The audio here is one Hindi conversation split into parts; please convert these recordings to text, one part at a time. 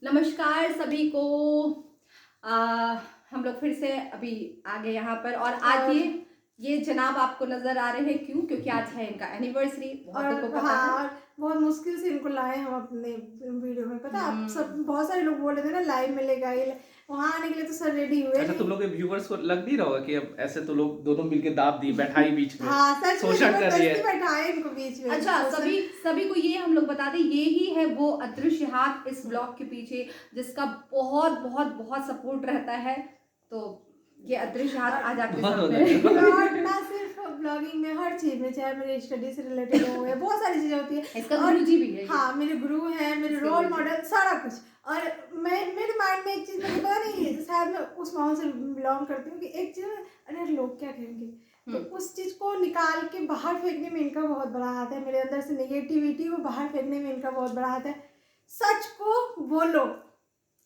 नमस्कार सभी को। आ, हम लोग फिर से अभी आ गए यहाँ पर और आज ये जनाब आपको नजर आ रहे हैं क्यों? क्योंकि आज है इनका एनिवर्सरी। बहुतों को पता है। और बहुत मुश्किल से इनको लाए हम अपने वीडियो में। पता है, आप सब बहुत सारे लोग बोल रहे थे ना लाइव मिलेगा, वहाँ आने के लिए तो सर रेडी हुए। अच्छा, तुम लोग के व्यूवर्स को लग नहीं रहा होगा कि अब ऐसे तो लोग दोनों मिलके दाब दी बैठाई बीच में। हाँ, सच में शोषण कर रही है। बैठाए इनको बीच में। अच्छा, सभी को ये हम लोग बता दें, ये ही है वो अदृश्य हाथ इस ब्लॉग के पीछे जिसका बहुत बहुत बहुत सपोर्ट रहता है। तो ये अदृश्य हाथ आज आपके सामने और ना सिर्फ ब्लॉगिंग में, हर चीज में, चाहे मेरे स्टडी से रिलेटेड हो या बहुत सारी चीजें होती है। इसका गुरु जी भी है। हाँ, मेरे गुरु हैं, मेरे रोल मॉडल, सारा कुछ। और मेरे माइंड में एक चीज, मुझे पता नहीं, शायद मैं उस माहौल से बिलोंग करती हूँ कि एक चीज, अरे लोग क्या कहेंगे, तो उस चीज को निकाल के बाहर फेंकने में इनका बहुत बड़ा हाथ है। मेरे अंदर से नेगेटिविटी को बाहर फेंकने में इनका बहुत बड़ा हाथ है। सच को बोलो,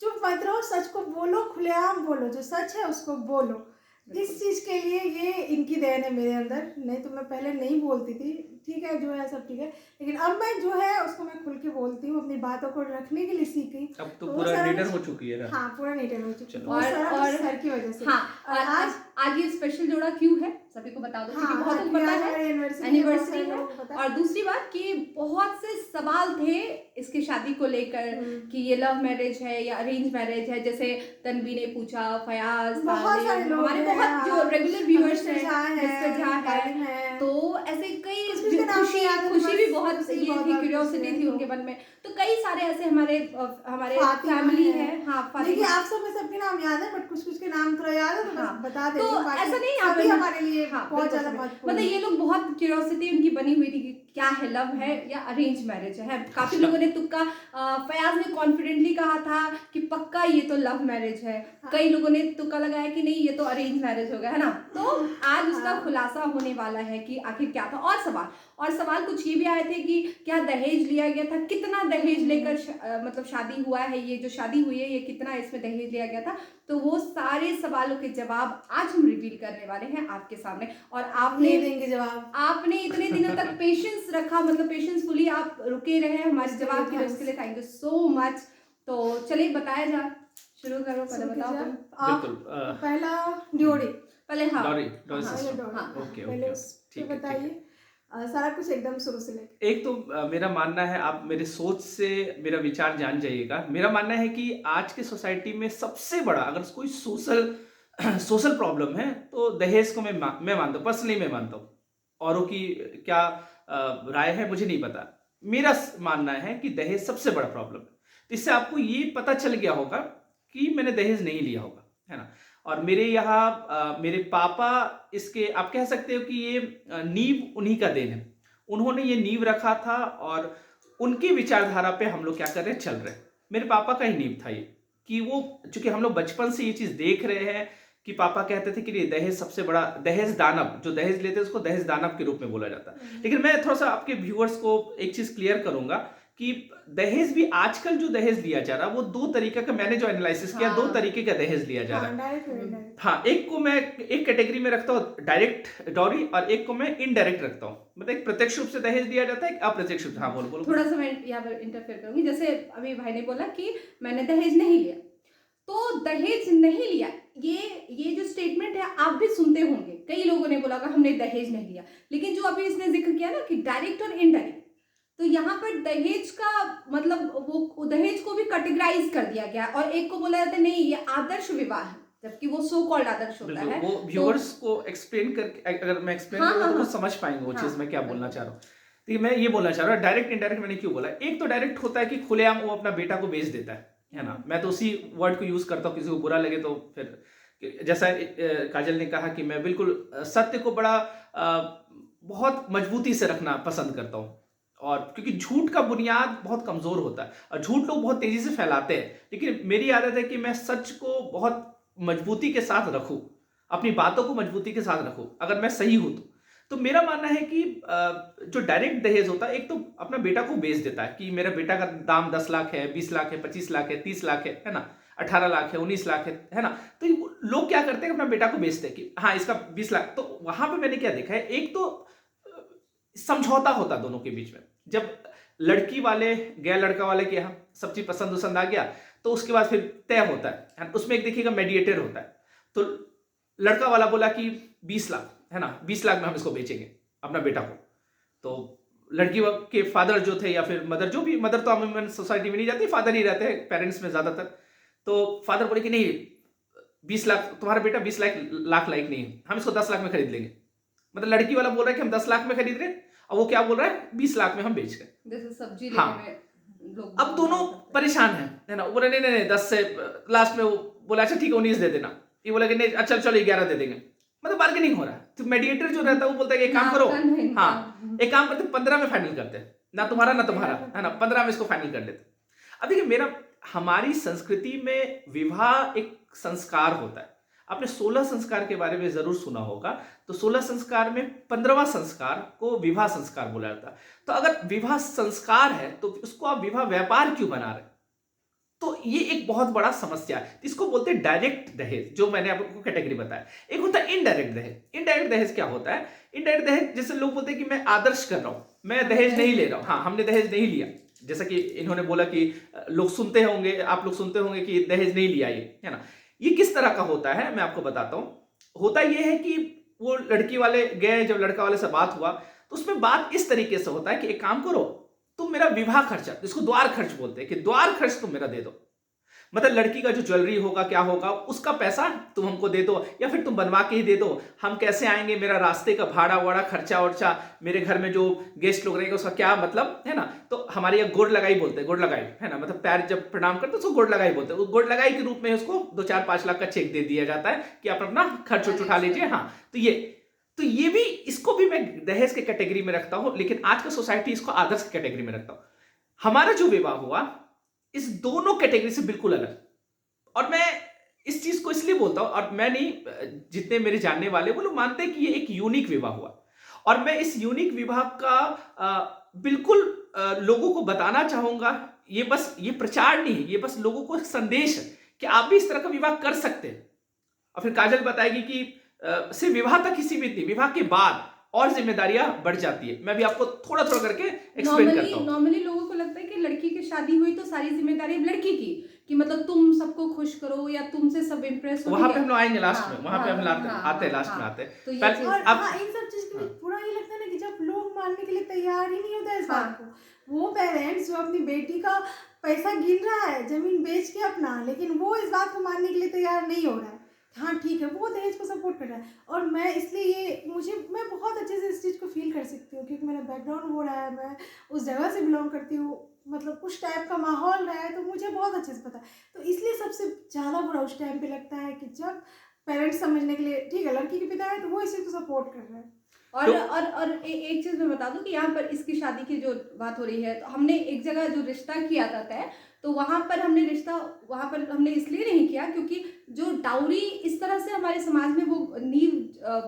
चुप मत रहो, सच को बोलो, खुलेआम बोलो, जो सच है उसको बोलो। इस चीज के लिए ये इनकी देन है मेरे अंदर। नहीं तो मैं पहले नहीं बोलती थी, ठीक है जो है सब ठीक है, लेकिन अब मैं जो है उसको मैं खुल के बोलती हूँ, अपनी बातों को रखने के लिए सीख गई। अब तो पूरा नीडर हो चुकी है ना। हाँ, पूरा नीडर हो चुकी है। और सर की वजह से। हाँ, और आज ये स्पेशल जोड़ा क्यों है सभी को बता दो, क्योंकि बहुत को पता है एनिवर्सरी है। और दूसरी बात कि बहुत से सवाल थे इसकी शादी को लेकर कि ये लव मैरिज है या अरेंज मैरिज है। जैसे तन्वी ने पूछा, फयाज, हमारे बहुत जो रेगुलर व्यूअर्स हैं, मिस्टर झा है, तो ऐसे कई खुशी भी बहुत ये थी, क्यूरियोसिटी थी उनके मन में। तो कई सारे ऐसे हमारे फैमिली है। हाँ, देखिए आप सब में सबके नाम याद है, बट कुछ के नाम थोड़ा याद है तो बस बता देती हूँ। तो ऐसा नहीं अभी हमारे लिए बहुत ज्यादा मतलब ये लोग बहुत क्यूरियोसिटी उनकी बनी हुई थी कि क्या है, लव है या अरेंज मैरिज है। काफी लोगों ने तुक्का, फयाज ने कॉन्फिडेंटली कहा था कि पक्का ये तो लव मैरिज है। कई लोगों ने तुक्का लगाया कि नहीं ये तो अरेंज मैरिज होगा, है ना। तो आज उसका खुलासा होने वाला है कि आखिर क्या था। और सवाल कुछ ये भी आए थे कि क्या दहेज लिया गया था, कितना दहेज लेकर मतलब शादी हुआ है, ये जो शादी हुई है ये कितना इसमें दहेज लिया गया था। तो वो सारे सवालों के जवाब आज हम रिवील करने वाले हैं आपके सामने। और आपने देंगे जवाब। आपने इतने दिनों तक पेशेंस रखा, मतलब पेशेंसफुली आप रुके रहे हमारे जवाब के लिए, उसके लिए थैंक यू सो मच। तो चलिए बताया जा, शुरू करो, पहले बताओ तुम। बिल्कुल। पहला ड्योरी, पहले हाँ ओके ठीक है, बताइए सारा कुछ एकदम शुरू से लेकर। एक तो मेरा मानना है, आप मेरे सोच से मेरा विचार जान जाइएगा। मेरा मानना है कि आज के सोसाइटी में सबसे बड़ा अगर कोई सोशल प्रॉब्लम है तो दहेज को मैं मानता हूँ, पर्सनली मैं मानता हूँ। औरों की क्या राय है मुझे नहीं पता। मेरा मानना है कि दहेज सबसे बड़ा प्रॉब्लम है। तो इससे आपको ये पता चल गया होगा कि मैंने दहेज नहीं लिया होगा, है ना। और मेरे यहाँ मेरे पापा, इसके आप कह सकते हो कि ये नींव उन्हीं का देन है। उन्होंने ये नींव रखा था और उनकी विचारधारा पे हम लोग क्या कर रहे हैं, चल रहे हैं। मेरे पापा का ही नींव था ये, कि वो चूंकि हम लोग बचपन से ये चीज देख रहे हैं कि पापा कहते थे कि दहेज सबसे बड़ा, दहेज दानव, जो दहेज लेते हैं उसको दहेज दानव के रूप में बोला जाता है। लेकिन मैं थोड़ा सा आपके व्यूअर्स को एक चीज क्लियर करूंगा कि दहेज भी आजकल जो दहेज लिया जा रहा है वो दो तरीके का, मैंने जो एनालिसिस किया, दो तरीके का दहेज लिया जा रहा है। हाँ, एक को मैं एक कैटेगरी में रखता हूँ डायरेक्ट डॉरी, और एक को मैं इनडायरेक्ट रखता हूँ। मतलब एक प्रत्यक्ष रूप से दहेज दिया जाता है, एक अप्रत्यक्ष रूप से। हाँ बोलो। थोड़ा सा मैं यहाँ पर इंटरफेयर करूंगी। जैसे अभी भाई ने बोला कि मैंने दहेज नहीं लिया, तो दहेज नहीं लिया ये जो स्टेटमेंट है आप भी सुनते होंगे। कई लोगों ने बोला हमने दहेज नहीं लिया, लेकिन जो अभी इसने जिक्र किया ना कि डायरेक्ट और इनडायरेक्ट, तो यहाँ पर दहेज का मतलब वो दहेज को भी कैटेगराइज कर दिया गया और एक को बोला जाता है नहीं ये आदर्श विवाह है, जबकि वो सो कॉल्ड आदर्श होता है। वो व्यूअर्स को एक्सप्लेन करके, अगर मैं एक्सप्लेन करूँ तो वो समझ पाएंगे वो चीज मैं क्या बोलना चाह रहा हूँ। तो मैं ये बोलना चाह रहा हूँ, डायरेक्ट इंडायरेक्ट मैंने क्यों बोला। एक तो डायरेक्ट होता है कि खुलेआम वो अपना बेटा को बेच देता है ना। मैं तो उसी वर्ड को यूज करता हूँ, किसी को बुरा लगे तो फिर, जैसा काजल ने कहा कि मैं बिल्कुल सत्य को बड़ा बहुत मजबूती से रखना पसंद करता हूँ। और क्योंकि झूठ का बुनियाद बहुत कमजोर होता है और झूठ लोग बहुत तेजी से फैलाते हैं, लेकिन मेरी आदत है कि मैं सच को बहुत मजबूती के साथ रखूं, अपनी बातों को मजबूती के साथ रखूं, अगर मैं सही हूं तो मेरा मानना है कि जो डायरेक्ट दहेज होता है, एक तो अपना बेटा को बेच देता है कि मेरा बेटा का दाम 10 लाख है, 20 लाख है, 25 लाख है, 30 लाख है ना, 18 लाख है, 19 लाख है ना। तो लोग क्या करते हैं, अपना बेटा को बेचते हैं कि हाँ इसका 20 लाख। तो वहां पर मैंने क्या देखा है, एक तो समझौता होता दोनों के बीच में। जब लड़की वाले गया लड़का वाले के यहाँ, सब चीज पसंद आ गया, तो उसके बाद फिर तय होता है। उसमें एक देखिएगा मीडिएटर होता है। तो लड़का वाला बोला कि 20 लाख है ना, 20 लाख में हम इसको बेचेंगे अपना बेटा को। तो लड़की के फादर जो थे या फिर मदर, जो भी, मदर तो अमूमन सोसाइटी में नहीं जाती, फादर ही रहते हैं पेरेंट्स में ज्यादातर। तो फादर बोले कि नहीं, 20 लाख, तुम्हारा बेटा 20 लाख लायक नहीं है, हम इसको 10 लाख में खरीद लेंगे। मतलब लड़की वाला बोल रहा है कि हम 10 लाख में खरीद रहे हैं, और वो क्या बोल रहा है, 20 लाख में हम बेच रहे हैं। जैसे सब्जी हाँ। लेने में लोग अब दोनों परेशान है ना। वो बोले नहीं 10 से, लास्ट में वो बोला अच्छा ठीक है 19 दे देना, ये बोला कि नहीं अच्छा चलो 11 दे देंगे। मतलब बार्गेनिंग हो रहा है। तो मीडिएटर जो रहता है वो बोलता है कि एक काम करो, हाँ एक काम करते 15 में फाइनल करते हैं, ना तुम्हारा ना तुम्हारा, है ना, 15 में इसको फाइनल कर लेते। अब देखिए, हमारी संस्कृति में विवाह एक संस्कार होता है। आपने 16 संस्कार के बारे में जरूर सुना होगा। तो 16 संस्कार में 15वां संस्कार को विवाह संस्कार बोला जाता है। तो अगर विवाह संस्कार है तो उसको आप विवाह व्यापार क्यों बना रहे हैं? तो ये एक बहुत बड़ा समस्या है। इसको बोलते हैं डायरेक्ट दहेज, जो मैंने आपको कैटेगरी बताया। एक होता है इनडायरेक्ट दहेज। इनडायरेक्ट दहेज क्या होता है? इनडायरेक्ट दहेज जैसे लोग बोलते हैं कि मैं आदर्श कर रहा हूं, मैं दहेज नहीं ले रहा हूं। हाँ, हमने दहेज नहीं लिया। जैसा कि इन्होंने बोला कि लोग सुनते होंगे, आप लोग सुनते होंगे कि दहेज नहीं लिया, ये है ना। ये किस तरह का होता है मैं आपको बताता हूं। होता यह है कि वो लड़की वाले गए, जब लड़का वाले से बात हुआ तो उसमें बात इस तरीके से होता है कि एक काम करो, तुम मेरा विवाह खर्चा, इसको द्वार खर्च बोलते हैं, कि द्वार खर्च तुम मेरा दे दो। मतलब लड़की का जो ज्वेलरी होगा, क्या होगा, उसका पैसा तुम हमको दे दो, या फिर तुम बनवा के ही दे दो। हम कैसे आएंगे, मेरा रास्ते का भाड़ा वाड़ा, खर्चा वर्चा, मेरे घर में जो गेस्ट लोग रहेंगे उसका क्या मतलब, है ना। तो हमारे यहाँ गोड़ लगाई बोलते हैं, गोड़ लगाई, है ना, मतलब पैर जब प्रणाम करते उसको गोड़ लगाई बोलते हैं। गोड़ लगाई के रूप में उसको 2-4-5 लाख का चेक दे दिया जाता है कि आप अपना खर्च उठा लीजिए। हाँ, तो ये भी, इसको भी मैं दहेज के कैटेगरी में रखता हूं, लेकिन आज का सोसाइटी इसको आदर्श के कैटेगरी में रखता हूं। हमारा जो विवाह हुआ इस दोनों कैटेगरी से बिल्कुल अलग। और मैं इस चीज को इसलिए बोलता हूं, और मैं नहीं, जितने मेरे जानने वाले वो लोग मानते हैं कि ये एक यूनिक विवाह हुआ। और मैं इस यूनिक विवाह का बिल्कुल लोगों को बताना चाहूंगा। ये प्रचार नहीं है, ये बस लोगों को एक संदेश है कि आप भी इस तरह का विवाह कर सकते हैं। और फिर काजल बताएगी कि सिर्फ विवाह तक ही सीमित नहीं, विवाह के बाद और जिम्मेदारियां बढ़ जाती है। मैं भी आपको थोड़ा थोड़ा करके एक्सप्लेन करता हूं। नॉर्मली लोगों को लगता है कि लड़की की शादी हुई तो सारी जिम्मेदारी लड़की की, कि मतलब तुम सबको खुश करो या तुमसे सब इम्प्रेस हो। वहां पे हम लोग आएंगे लास्ट में, वहां पे हम आते हैं लास्ट में आते हैं। तो पहले और अब हाँ, इन सब चीज के लिए पूरा ये लगता है ना कि जब लोग मानने के लिए तैयार ही नहीं होता इस बात को, वो पेरेंट्स जो अपनी बेटी का पैसा गिन रहा है जमीन बेच के अपना, लेकिन वो इस बात को मानने के लिए तैयार नहीं हो रहा है। हाँ ठीक है, वो दहेज को सपोर्ट कर रहा है। और मैं इसलिए मैं बहुत अच्छे से इस चीज़ को फील कर सकती हूँ, क्योंकि मेरा बैकग्राउंड हो रहा है, मैं उस जगह से बिलोंग करती हूँ, मतलब उस टाइप का माहौल रहा है, तो मुझे बहुत अच्छे से पता है। तो इसलिए सबसे ज़्यादा बुरा उस टाइम पे लगता है कि जब पेरेंट्स समझने के लिए, ठीक है लड़की के पिता है तो वो इस चीज़ को सपोर्ट कर रहे हैं। और एक चीज मैं बता दूं कि यहाँ पर इसकी शादी की जो बात हो रही है, तो हमने एक जगह जो रिश्ता किया था तय, तो वहां पर हमने इसलिए नहीं किया क्योंकि जो डाउरी इस तरह से हमारे समाज में वो नींव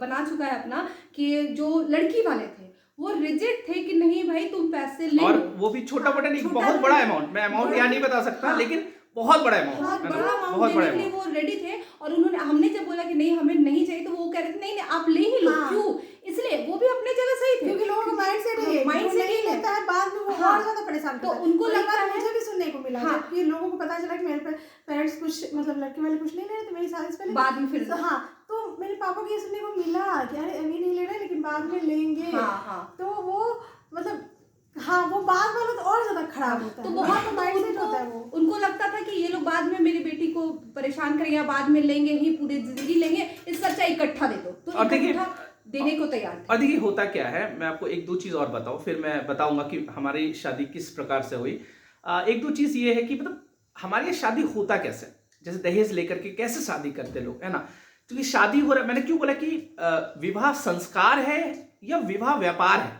बना चुका है अपना, कि जो लड़की वाले थे वो रिजिड थे कि नहीं भाई तुम पैसे ले, और वो भी छोटा मोटा नहीं, बहुत बड़ा अमाउंट। मैं अमाउंट यहाँ नहीं बता सकता, लेकिन बहुत बड़ा अमाउंट, बहुत बड़ा अमाउंट वो रेडी थे। और हमने जब बोला कि नहीं हमें नहीं चाहिए, तो वो कह रहे थे नहीं आप ले ही लो। क्यों? इसलिए वो भी अपने जगह सही थे, क्योंकि लोगों का माइंडसेट है, माइंडसेट ही लेता है, बाद में वो और ज्यादा परेशान तो उनको लगता है। मुझे भी सुनने को मिला कि लोगों को पता चला कि मेरे पेरेंट्स कुछ, मतलब लड़के वाले कुछ नहीं ले रहे थे मेरी शादी से पहले, बाद में फिर हाँ, तो मेरे पापा को ये सुनने को मिला कि अरे अभी नहीं ले रहे लेकिन बाद में लेंगे। तो वो मतलब हाँ, वो बाद वाला तो और ज्यादा खराब होता है। तो बहुत माइंडसेट होता है वो। उनको लगता था कि ये लोग बाद में मेरी बेटी को परेशान करेंगे, बाद में लेंगे ही, पूरी जिंदगी लेंगे, इससे अच्छा इकट्ठा दे दो। तो और देखिए देने को तैयार थे। और देखिए होता क्या है, मैं आपको एक दो चीज और बताऊं, फिर मैं बताऊंगा कि हमारी शादी किस प्रकार से हुई। एक दो चीज ये है कि मतलब हमारी शादी होता कैसे, जैसे दहेज लेकर के कैसे शादी करते लोग, है ना। क्योंकि शादी हो रहा है, मैंने क्यों बोला कि विवाह संस्कार है या विवाह व्यापार है,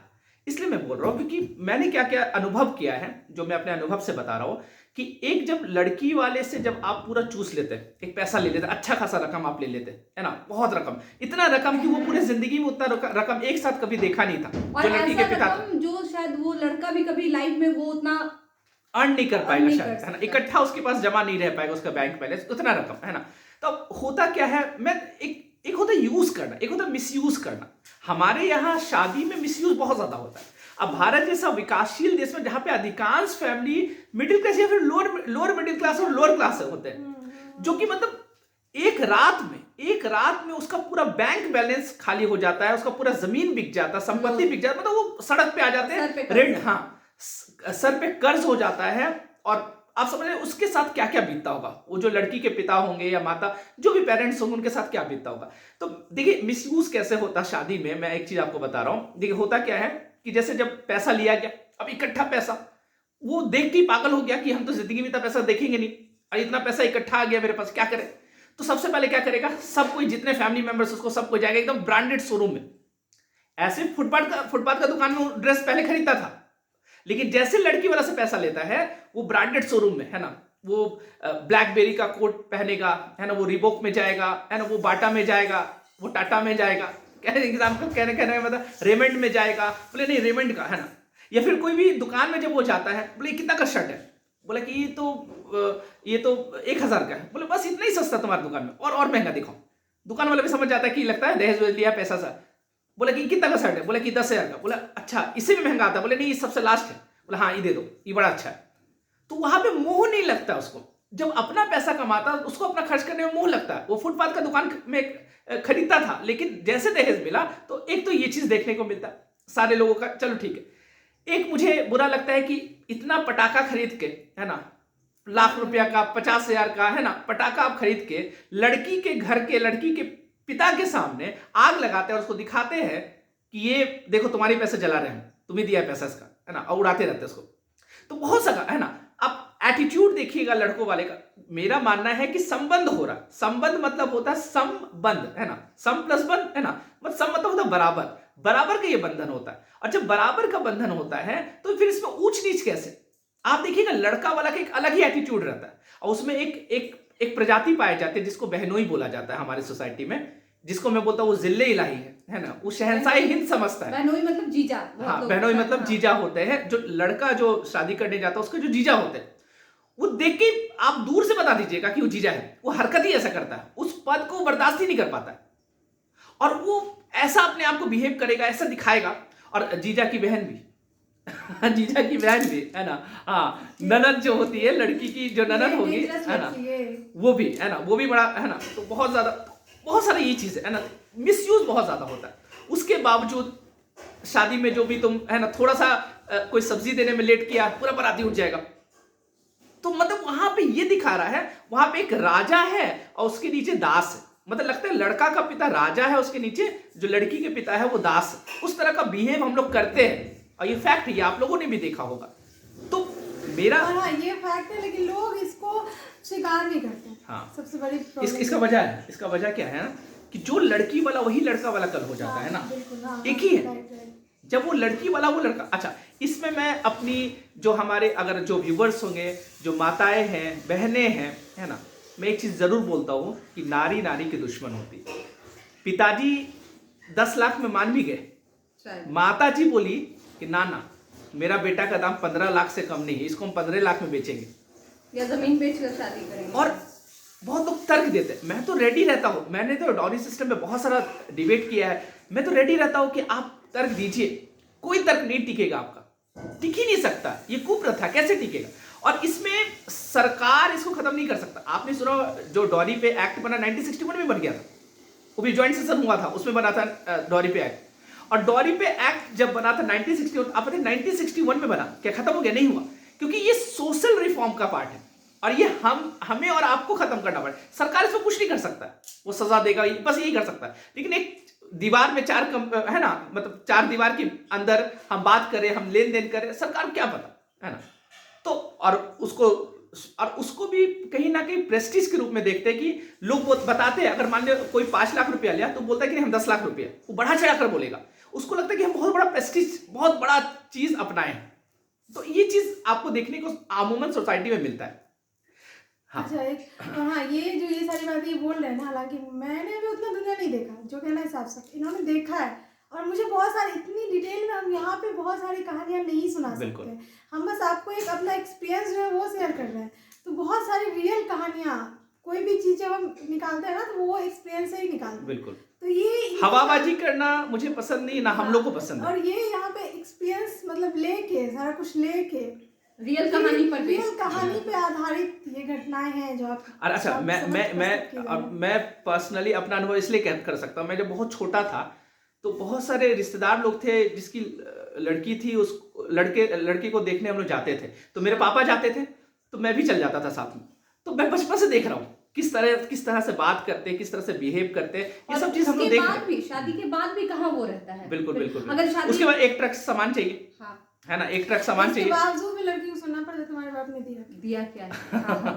इसलिए मैं बोल रहा हूं क्योंकि मैंने क्या क्या अनुभव किया है, जो मैं अपने अनुभव से बता रहा हूं कि एक जब लड़की वाले से जब आप पूरा चूस लेते हैं, एक पैसा ले लेते, अच्छा खासा रकम आप ले लेते, है ना, बहुत रकम, इतना रकम कि वो पूरे जिंदगी में उतना रकम एक साथ कभी देखा नहीं था जो लड़की के पिता, जो शायद वो लड़का भी कभी लाइफ में वो उतना अर्न नहीं कर पाएगा शायद, है ना, इकट्ठा उसके पास जमा नहीं रह पाएगा उसका बैंक बैलेंस, उतना रकम, है ना। तो होता क्या है, मैं एक होता है यूज करना, एक होता है मिसयूज करना। हमारे यहाँ शादी में मिसयूज बहुत ज्यादा होता है। अब भारत जैसा विकासशील देश में जहां पे अधिकांश फैमिली मिडिल क्लास या फिर लोअर मिडिल क्लास और लोअर क्लास होते हैं, जो कि मतलब एक रात में उसका पूरा बैंक बैलेंस खाली हो जाता है, उसका पूरा जमीन बिक जाता है, संपत्ति बिक जाता है, मतलब वो सड़क पे आ जाते हैं, रेड, हाँ, सर पे कर्ज हो जाता है। और आप समझ रहे हैं उसके साथ क्या क्या बीतता होगा, वो जो लड़की के पिता होंगे या माता, जो भी पेरेंट्स होंगे, उनके साथ क्या बीतता होगा। तो देखिए मिसयूज कैसे होता शादी में, मैं एक चीज आपको बता रहा हूं। देखिए होता क्या है कि जैसे जब पैसा लिया गया, अब इकट्ठा पैसा, वो देख के पागल हो गया कि हम तो जिंदगी में इतना पैसा देखेंगे नहीं, और इतना पैसा इकट्ठा आ गया मेरे पास, क्या करें। तो सबसे पहले क्या करेगा, सब कोई, जितने फैमिली मेंबर्स उसको, सबको जाएगा एकदम ब्रांडेड शोरूम में। ऐसे फुटपाथ का दुकान में ड्रेस पहले खरीदता था, लेकिन जैसे लड़की वाला से पैसा लेता है, वो ब्रांडेड शोरूम में, है ना, वो ब्लैकबेरी का कोट पहनेगा, है ना, वो रिबॉक में जाएगा, है ना, वो बाटा में जाएगा, वो टाटा में जाएगा, कहने मतलब रेमंड में जाएगा, बोले नहीं रेमंड का, है ना। या फिर कोई भी दुकान में जब वो जाता है, बोले कितना का शर्ट है, बोला कि ये तो 1000 का है, बोले बस इतना ही सस्ता तुम्हारी दुकान में, और महंगा दिखाओ। दुकान वाला भी समझ जाता है कि लगता है दहेज लिया पैसा सा। बोला कि कितना का शर्ट है, बोला कि 10,000 का, बोला अच्छा इससे भी महंगा आता है, बोले नहीं ये सबसे लास्ट है, बोला हाँ ये दे दो, ये बड़ा अच्छा है। तो वहां पे मोह नहीं लगता उसको, जब अपना पैसा कमाता उसको अपना खर्च करने में मोह लगता है। वो फुटपाथ का दुकान में खरीदता था, लेकिन जैसे दहेज मिला तो एक तो ये चीज देखने को मिलता सारे लोगों का, चलो ठीक है। एक मुझे बुरा लगता है कि इतना पटाखा खरीद के, है ना, लाख रुपया का, 50,000 का, है ना, पटाखा आप खरीद के लड़की के घर के, लड़की के पिता के सामने आग लगाते हैं और उसको दिखाते हैं कि ये देखो तुम्हारी पैसा जला रहे हैं, तुम्हें दिया है पैसा इसका, है ना, और उड़ाते रहते हैं उसको। तो बहुत सा, है ना, आप एटीट्यूड देखिएगा लड़कों वाले का। मेरा मानना है कि संबंध हो रहा, संबंध मतलब होता है संबंध, है ना, सम प्लस बंध, है ना, मतलब सम मतलब होता है बराबर, बराबर का ये बंधन होता है। और जब बराबर का बंधन होता है तो फिर इसमें ऊंच नीच कैसे। आप देखिएगा लड़का वाला का एक अलग ही एटीट्यूड रहता है, और उसमें एक प्रजाति पाई जाती है जिसको बहनोई बोला जाता है हमारी सोसाइटी में, जिसको मैं बोलता हूँ वो जिल्ले इलाही है ना, वो शहंशाह हिंद समझता है। बहनोई मतलब जीजा। हाँ, बहनोई मतलब जीजा होते हैं, जो लड़का जो शादी करने जाता है उसके जो जीजा होते हैं, वो देख के आप दूर से बता दीजिएगा कि वो जीजा है। वो हरकत ही ऐसा करता है, उस पद को बर्दाश्त ही नहीं कर पाता है, और वो ऐसा अपने आप को बिहेव करेगा, ऐसा दिखाएगा। और जीजा की बहन भी जीजा की बहन भी, है ना, हाँ, ननद जो होती है, लड़की की जो ननद होगी, है ना, वो भी, है ना, वो भी बड़ा, है ना। तो बहुत सारी ये चीज है ना, मिसयूज बहुत ज्यादा होता है। उसके बावजूद शादी में जो भी तुम, है ना, थोड़ा सा कोई सब्जी देने में लेट किया, पूरा बाराती उठ जाएगा। तो मतलब वहां पे ये दिखा रहा है, वहां पे एक राजा है और उसके नीचे दास है। मतलब लगता है लड़का का पिता राजा है, उसके नीचे जो लड़की के पिता है वो दास है। उस तरह का बिहेव हम लोग करते हैं, और ये फैक्ट है, आप लोगों ने भी देखा होगा। तो मेरा, हाँ ये फैक्ट है, लेकिन लोग इसको स्वीकार नहीं करते। हाँ, सबसे बड़ी इसका वजह है, इसका वजह क्या है ना, कि जो लड़की वाला वही लड़का वाला कल हो जाता है ना, एक ही है। जब वो लड़की वाला वो लड़का, अच्छा, इसमें मैं अपनी जो हमारे अगर जो व्यूवर्स होंगे, जो माताएं हैं, बहनें हैं, है ना, मैं एक चीज जरूर बोलता हूँ कि नारी नारी की दुश्मन होती। पिताजी 10 लाख में मान भी गए, माता जी बोली कि ना मेरा बेटा का दाम 15 लाख से कम नहीं है, इसको हम 15 लाख में बेचेंगे या जमीन बेचकर शादी करेंगे। और बहुत लोग तर्क देते हैं। मैं तो रेडी रहता हूँ, मैंने तो डॉरी सिस्टम में बहुत सारा डिबेट किया है, मैं तो रेडी रहता हूँ कि आप तर्क दीजिए, कोई तर्क नहीं टिकेगा आपका, टिक ही नहीं सकता, ये कुप्रथा कैसे टिकेगा। और इसमें सरकार इसको खत्म नहीं कर सकता। आपने सुना जो डॉरी पे एक्ट बना 1961 में बन गया था, वो भी ज्वाइंट सेशन हुआ था, उसमें बना था डॉरी पे एक्ट। और डॉरी पे एक्ट जब बना था 1961, आप पता 1961 में बना, क्या खत्म हो गया? नहीं हुआ, क्योंकि ये सोशल रिफॉर्म का पार्ट है और ये हमें और आपको खत्म करना पड़े। सरकार इसमें कुछ नहीं कर सकता, वो सजा देगा, बस यही कर सकता है। लेकिन एक दीवार में है ना, मतलब 4 दीवार के अंदर हम बात करें, हम लेन देन करें, सरकार क्या पता, है ना। तो और उसको भी कहीं ना कहीं प्रेस्टीज के रूप में देखते हैं कि लोग बताते हैं, अगर मान लो कोई 5 लाख रुपया लिया तो बोलता है कि नहीं हम 10 लाख रुपया, वो बढ़ा चढ़ा कर बोलेगा, उसको लगता है कि हम बहुत बड़ा प्रेस्टीज, बहुत बड़ा चीज अपनाए। तो ये चीज आपको देखने को अमूमन सोसाइटी में मिलता है। हाँ। अच्छा, हाँ, ये सारी बातें ये बोल रहे हैं ना, हालांकि मैंने भी उतना दुनिया नहीं देखा, जो कहना है साफ साफ इन्होंने देखा है, और मुझे बहुत सारी, इतनी डिटेल में हम यहाँ पे बहुत सारी कहानियाँ नहीं सुना सकते। हम बस आपको एक अपना एक्सपीरियंस जो है वो शेयर कर रहे हैं। तो बहुत सारी रियल कहानियाँ कोई भी चीज जब हम निकालते हैं ना तो वो एक्सपीरियंस से ही निकालते हैं। बिल्कुल। तो ये हवाबाजी करना मुझे पसंद नहीं, ना हम लोग को पसंद है। और ये यहाँ पे एक्सपीरियंस मतलब लेके सारा कुछ लेके रियल कहानी पर रियल based। कहानी पे आधारित ये घटनाएं हैं जो आप और अच्छा, सब मैं समझ मैं प्रस्तुत मैं की गई अब हैं। मैं पर्सनली अपना अनुभव इसलिए कर सकता हूँ। मैं जब बहुत छोटा था तो बहुत सारे रिश्तेदार लोग थे जिसकी लड़की थी, उस लड़के को देखने हम लोग जाते थे, तो मेरे पापा जाते थे तो मैं भी चल जाता था साथ में। तो मैं बचपन से देख रहा हूँ किस तरह से बात करते हैं, किस तरह से बिहेव करते हैं, ये और सब चीज हम लोग उसके देख रहे बाद हैं। भी, शादी के बाद भी कहाँ वो रहता है। बिल्कुल बिल्कुल अगर शादी उसके बाद एक ट्रक सामान चाहिए, हाँ है ना, एक ट्रक सामान इसके चाहिए। बावजूद भी लड़की को सुनना पड़ता तुम्हारे बाप ने दिया दिया क्या है। हाँ हाँ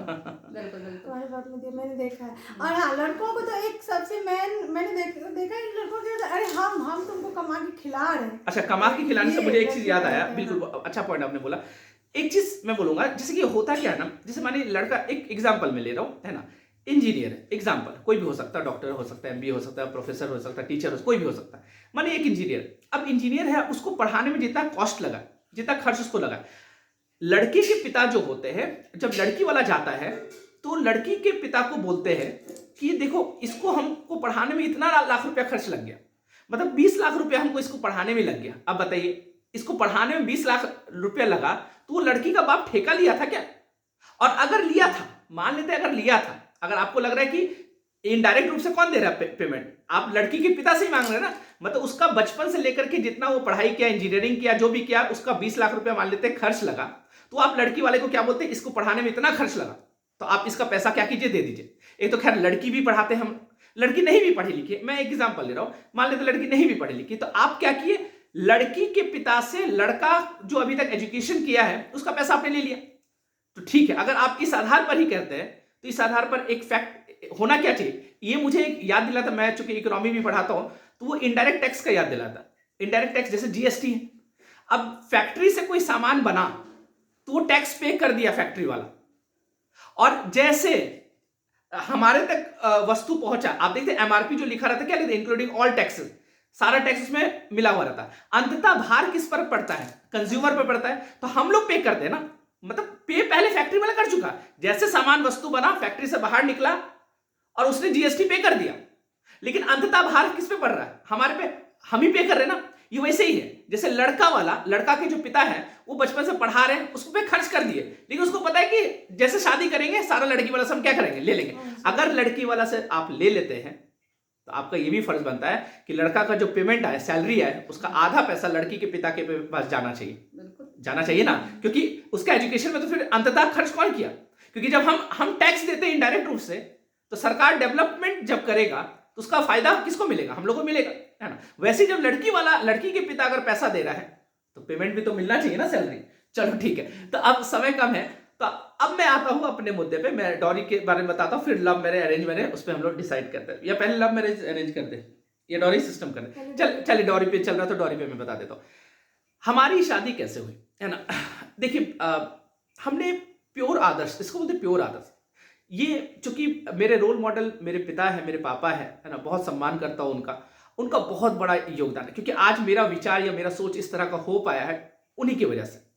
बिल्कुल बिल्कुल। तुम्हारे बाप ने दिया, मैंने देखा है। और हाँ, लड़कों को तो एक सबसे मैंने देखा है लड़कों के, अरे हम तुमको कमा के खिला रहे हैं। अच्छा, कमा के खिलाने से ये मुझे एक चीज याद आया, लड़की बिल्कुल अच्छा पॉइंट आपने बोला। एक चीज मैं बोलूंगा, जैसे कि होता क्या है ना, जैसे मानिए लड़का, एक एग्जांपल मैं ले रहा हूँ, है ना, इंजीनियर है, एग्जांपल कोई भी हो सकता है, डॉक्टर हो सकता है, एमबीए हो सकता है, प्रोफेसर हो सकता है, टीचर हो, कोई भी हो सकता है। मानिए एक इंजीनियर, अब इंजीनियर है, उसको पढ़ाने में जितना कॉस्ट लगा, जितना खर्च उसको लगा, लड़के के पिता जो होते हैं, जब लड़की वाला जाता है तो लड़की के पिता को बोलते हैं कि देखो इसको हमको पढ़ाने में इतना लाख रुपया खर्च लग गया, मतलब 20 लाख रुपया हमको इसको पढ़ाने में लग गया। अब बताइए, इसको पढ़ाने में 20 लाख रुपया लगा तो वो लड़की का बाप ठेका लिया था क्या? और अगर लिया था, मान लेते अगर लिया था, अगर आपको लग रहा है कि इनडायरेक्ट रूप से कौन दे रहा है पेमेंट, आप लड़की के पिता से ही मांग रहे हैं ना, मतलब उसका बचपन से लेकर के जितना वो पढ़ाई किया, इंजीनियरिंग किया, जो भी किया, उसका 20 लाख रुपया मान लेते खर्च लगा, तो आप लड़की वाले को क्या बोलते हैं, इसको पढ़ाने में इतना खर्च लगा तो आप इसका पैसा क्या कीजिए, दे दीजिए। एक तो खैर लड़की भी पढ़ाते हम, लड़की नहीं भी पढ़ी लिखी, मैं एक एग्जांपल ले रहा हूं, मान लेते लड़की नहीं भी पढ़ी लिखी, तो आप क्या किए, लड़की के पिता से लड़का जो अभी तक एजुकेशन किया है उसका पैसा आपने ले लिया। तो ठीक है, अगर आप इस आधार पर ही कहते हैं तो इस आधार पर एक फैक्ट होना क्या चाहिए, ये मुझे एक याद दिलाता, मैं चूंकि इकोनॉमी भी पढ़ाता हूं तो वो इनडायरेक्ट टैक्स का याद दिलाता। इनडायरेक्ट टैक्स जैसे जीएसटी है, अब फैक्ट्री से कोई सामान बना तो वो टैक्स पे कर दिया फैक्ट्री वाला, और जैसे हमारे तक वस्तु पहुंचा, आप देखते हैं एमआरपी जो लिखा रहता है क्या लिखते हैं, इंक्लूडिंग ऑल टैक्सेस, सारा टैक्स उसमें मिला हुआ रहता है। अंततः भार किस पर पड़ता है, कंज्यूमर पर पड़ता है, तो हम लोग पे करते हैं ना, मतलब पे पहले फैक्ट्री वाला कर चुका, जैसे सामान वस्तु बना फैक्ट्री से बाहर निकला और उसने जीएसटी पे कर दिया, लेकिन अंततः भार किस पे पड़ रहा है, हमारे पे, हम ही पे कर रहे हैं ना। ये वैसे ही है, जैसे लड़का वाला, लड़का के जो पिता है वो बचपन से पढ़ा रहे हैं, उसको पे खर्च कर दिए, लेकिन उसको पता है कि जैसे शादी करेंगे सारा लड़की वाला से हम क्या करेंगे, ले लेंगे। अगर लड़की वाला से आप ले लेते हैं तो आपका ये भी फर्ज बनता है कि लड़का का जो पेमेंट है, सैलरी है, उसका आधा पैसा लड़की के पिता के पास जाना चाहिए, जाना चाहिए ना, क्योंकि उसका एजुकेशन में तो फिर अंततः खर्च कौन किया, क्योंकि जब हम टैक्स देते हैं इनडायरेक्ट रूप से, तो सरकार डेवलपमेंट जब करेगा तो उसका फायदा किसको मिलेगा, हम लोग को मिलेगा, है ना। वैसे जब लड़की वाला, लड़की के पिता अगर पैसा दे रहा है तो पेमेंट भी तो मिलना चाहिए ना, सैलरी। चलो ठीक है, तो अब समय कम है, तो अब मैं आता हूं अपने मुद्दे पे, मैं डॉरी के बारे में बताता हूं, फिर लव मैरिज अरेंज मैरिज उस पर हम लोग डिसाइड करते हैं, या पहले लव मैरिज अरेंज कर दे या डॉरी सिस्टम कर दे। चलिए डॉरी पे चल रहा तो डॉरी पे मैं बता देता हूं हमारी शादी कैसे हुई, है ना। देखिए हमने प्योर आदर्श, इसको बोलते प्योर आदर्श, ये चूंकि मेरे रोल मॉडल मेरे पिता है, मेरे पापा है ना, बहुत सम्मान करता हूं उनका बहुत बड़ा योगदान है, क्योंकि आज मेरा विचार या मेरा सोच इस तरह का हो पाया है उन्हीं की वजह से।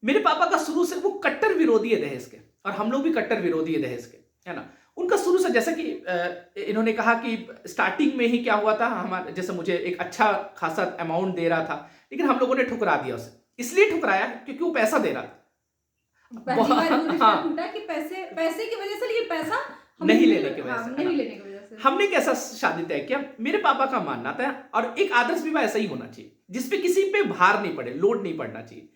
मेरे पापा का शुरू से वो कट्टर विरोधी है दहेज के, और हम लोग भी कट्टर विरोधी है दहेज के, है ना। उनका शुरू से, जैसा कि इन्होंने कहा कि स्टार्टिंग में ही क्या हुआ था, हमारे जैसे मुझे एक अच्छा खासा अमाउंट दे रहा था, लेकिन हम लोगों ने ठुकरा दिया उसे, इसलिए ठुकराया क्योंकि वो पैसा दे रहा था। पहली बार वो रिश्ता टूटा कि पैसे की वजह से, लेकिन पैसा नहीं लेने की वजह से, नहीं लेने की वजह से। हमने कैसा शादी तय किया, मेरे पापा का मानना था, और एक आदर्श विवाह ऐसा ही होना चाहिए जिसपे किसी पे भार नहीं पड़े, लोड नहीं पड़ना चाहिए।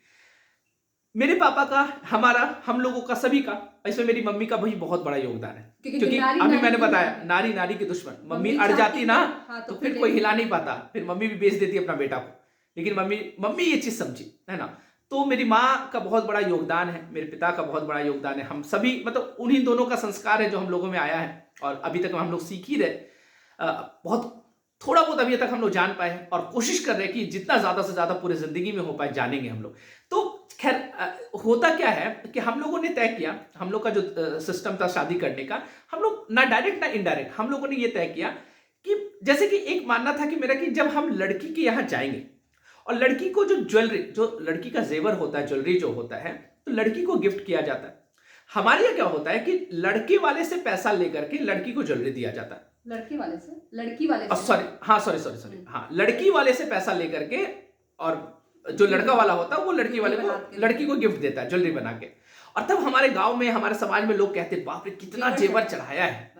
मेरे पापा का, हमारा, हम लोगों का, सभी का, इसमें मेरी मम्मी का भी बहुत बड़ा योगदान है, क्योंकि अभी मैंने बताया नारी नारी की दुश्मन, मम्मी अड़ जाती ना तो फिर कोई हिला नहीं पाता, फिर मम्मी भी बेच देती अपना बेटा को, लेकिन मम्मी ये चीज समझी, है ना। तो मेरी माँ का बहुत बड़ा योगदान है, मेरे पिता का बहुत बड़ा योगदान है, हम सभी, मतलब उन्हीं दोनों का संस्कार है जो हम लोगों में आया है, और अभी तक हम लोग सीख ही रहे, बहुत थोड़ा बहुत अभी तक हम लोग जान पाए हैं, और कोशिश कर रहे हैं कि जितना ज्यादा से ज्यादा पूरी जिंदगी में हो पाए जानेंगे हम लोग। तो खैर होता क्या है कि हम लोगों ने तय किया, हम लोग का जो सिस्टम था शादी करने का, हम लोग ना डायरेक्ट ना इनडायरेक्ट, हम लोगों ने ये तय किया कि जैसे कि एक मानना था कि मेरा कि जब हम लड़की के यहाँ जाएंगे और लड़की को जो ज्वेलरी, जो लड़की का जेवर होता है, ज्वेलरी जो होता है, तो लड़की को गिफ्ट किया जाता है। हमारे यहाँ क्या होता है कि लड़के वाले से पैसा लेकर के लड़की को ज्वेलरी दिया जाता है। लड़की वाले से सॉरी, हाँ सॉरी, हाँ लड़की वाले से पैसा लेकर के, और जो लड़का वाला होता है वो लड़की वाले को, लड़की को गिफ्ट देता है ज्वेलरी बना के। और तब हमारे गांव में, हमारे समाज में लोग कहते हैं बाप रे कितना जेवर चढ़ाया है।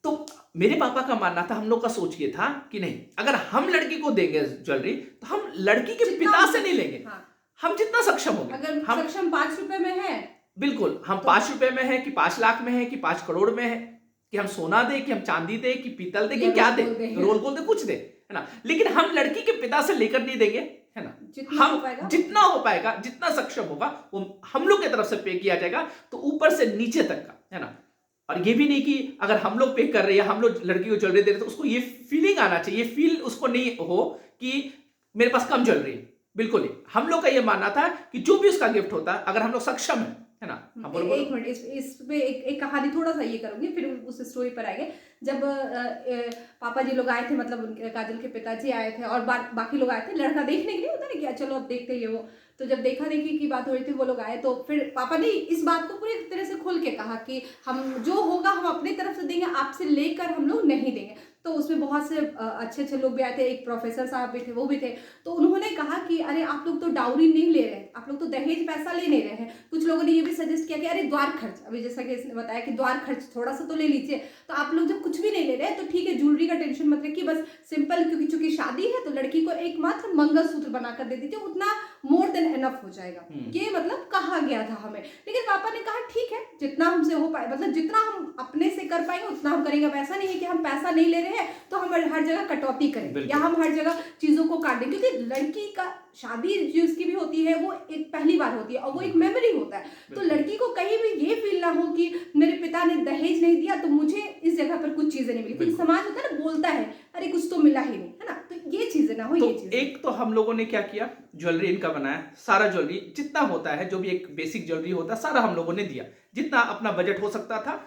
तो मेरे पापा का मानना था, हम लोग का सोच ये था कि नहीं, अगर हम लड़की को देंगे ज्वेलरी तो हम लड़की के पिता से नहीं लेंगे। हम जितना सक्षम होंगे, अगर हम सक्षम 5 रुपए में है, बिल्कुल, हम 5 रुपए में है कि 5 लाख में है कि 5 करोड़ में है, कि हम सोना दे कि हम चांदी दे कि पीतल दे कि क्या दे, रोल गोल दे, कुछ दे, है ना, लेकिन हम लड़की के पिता से लेकर नहीं देंगे, है ना। हम जितना हो पाएगा, जितना सक्षम होगा वो हम लोग की तरफ से पे किया जाएगा, तो ऊपर से नीचे तक का, है ना। और ये भी नहीं कि अगर हम लोग पे कर रहे हैं, हम लोग लड़की को ज्वेलरी दे रहे, तो उसको ये फीलिंग आना चाहिए, ये फील उसको नहीं हो कि मेरे पास कम ज्वेलरी है। बिल्कुल नहीं, हम लोग का ये मानना था कि जो भी उसका गिफ्ट होता है, अगर हम लोग सक्षम है ना। एक मिनट, इस पे एक कहानी थोड़ा सा ये करूंगी, फिर उस स्टोरी पर आएंगे। जब पापा जी लोग आए थे, मतलब उनके काजल के पिताजी आए थे और बाकी लोग आए थे लड़का देखने के लिए, होता ना क्या चलो अब देखते ही वो। तो जब देखा देखी की बात हो रही थी, वो लोग आए, तो फिर पापा ने इस बात को पूरी तरह से खोल के कहा कि हम जो होगा हम अपनी तरफ से देंगे, आपसे लेकर हम लोग नहीं देंगे। तो उसमें बहुत से अच्छे अच्छे लोग भी आए थे, एक प्रोफेसर साहब भी थे, वो भी थे। तो उन्होंने कहा कि अरे आप लोग तो डाउरी नहीं ले रहे, आप लोग तो दहेज पैसा ले नहीं रहे हैं। कुछ लोगों ने ये भी सजेस्ट किया कि अरे द्वार खर्च, अभी जैसा कि इसने बताया कि द्वार खर्च थोड़ा सा तो ले लीजिए। तो आप लोग जब कुछ भी नहीं ले रहे हैं तो ठीक है, ज्वेलरी का टेंशन मत रखिए, बस सिंपल, क्योंकि चूंकि शादी है तो लड़की को एकमात्र मंगलसूत्र बनाकर दे दीजिए, उतना मोर देन एनफ हो जाएगा। ये मतलब कहा गया था हमें। लेकिन पापा ने कहा ठीक है, जितना हमसे हो पाए, मतलब जितना हम अपने से कर पाएंगे उतना हम करेंगे। अब ऐसा नहीं है कि हम पैसा नहीं ले रहे हैं तो हम हर जगह कटौती करें या हम हर जगह चीजों को काट दें, क्योंकि लड़की का शादी जिसकी भी होती है वो एक पहली बार होती है और वो एक मेमोरी होता है। तो लड़की को कहीं भी ये फील ना हो कि मेरे पिता ने दहेज नहीं दिया तो मुझे इस जगह पर कुछ चीजें नहीं मिली। फिर समाज होता है ना, बोलता है अरे कुछ तो मिला ही नहीं, है ना। तो ये चीजें ना हो। तो ये चीजें एक तो हम लोगों ने क्या किया, ज्वेलरी इनका बनाया, सारा ज्वेलरी जितना होता है, जो भी एक बेसिक ज्वेलरी होता है, सारा हम लोगों ने दिया, जितना अपना बजट हो सकता था,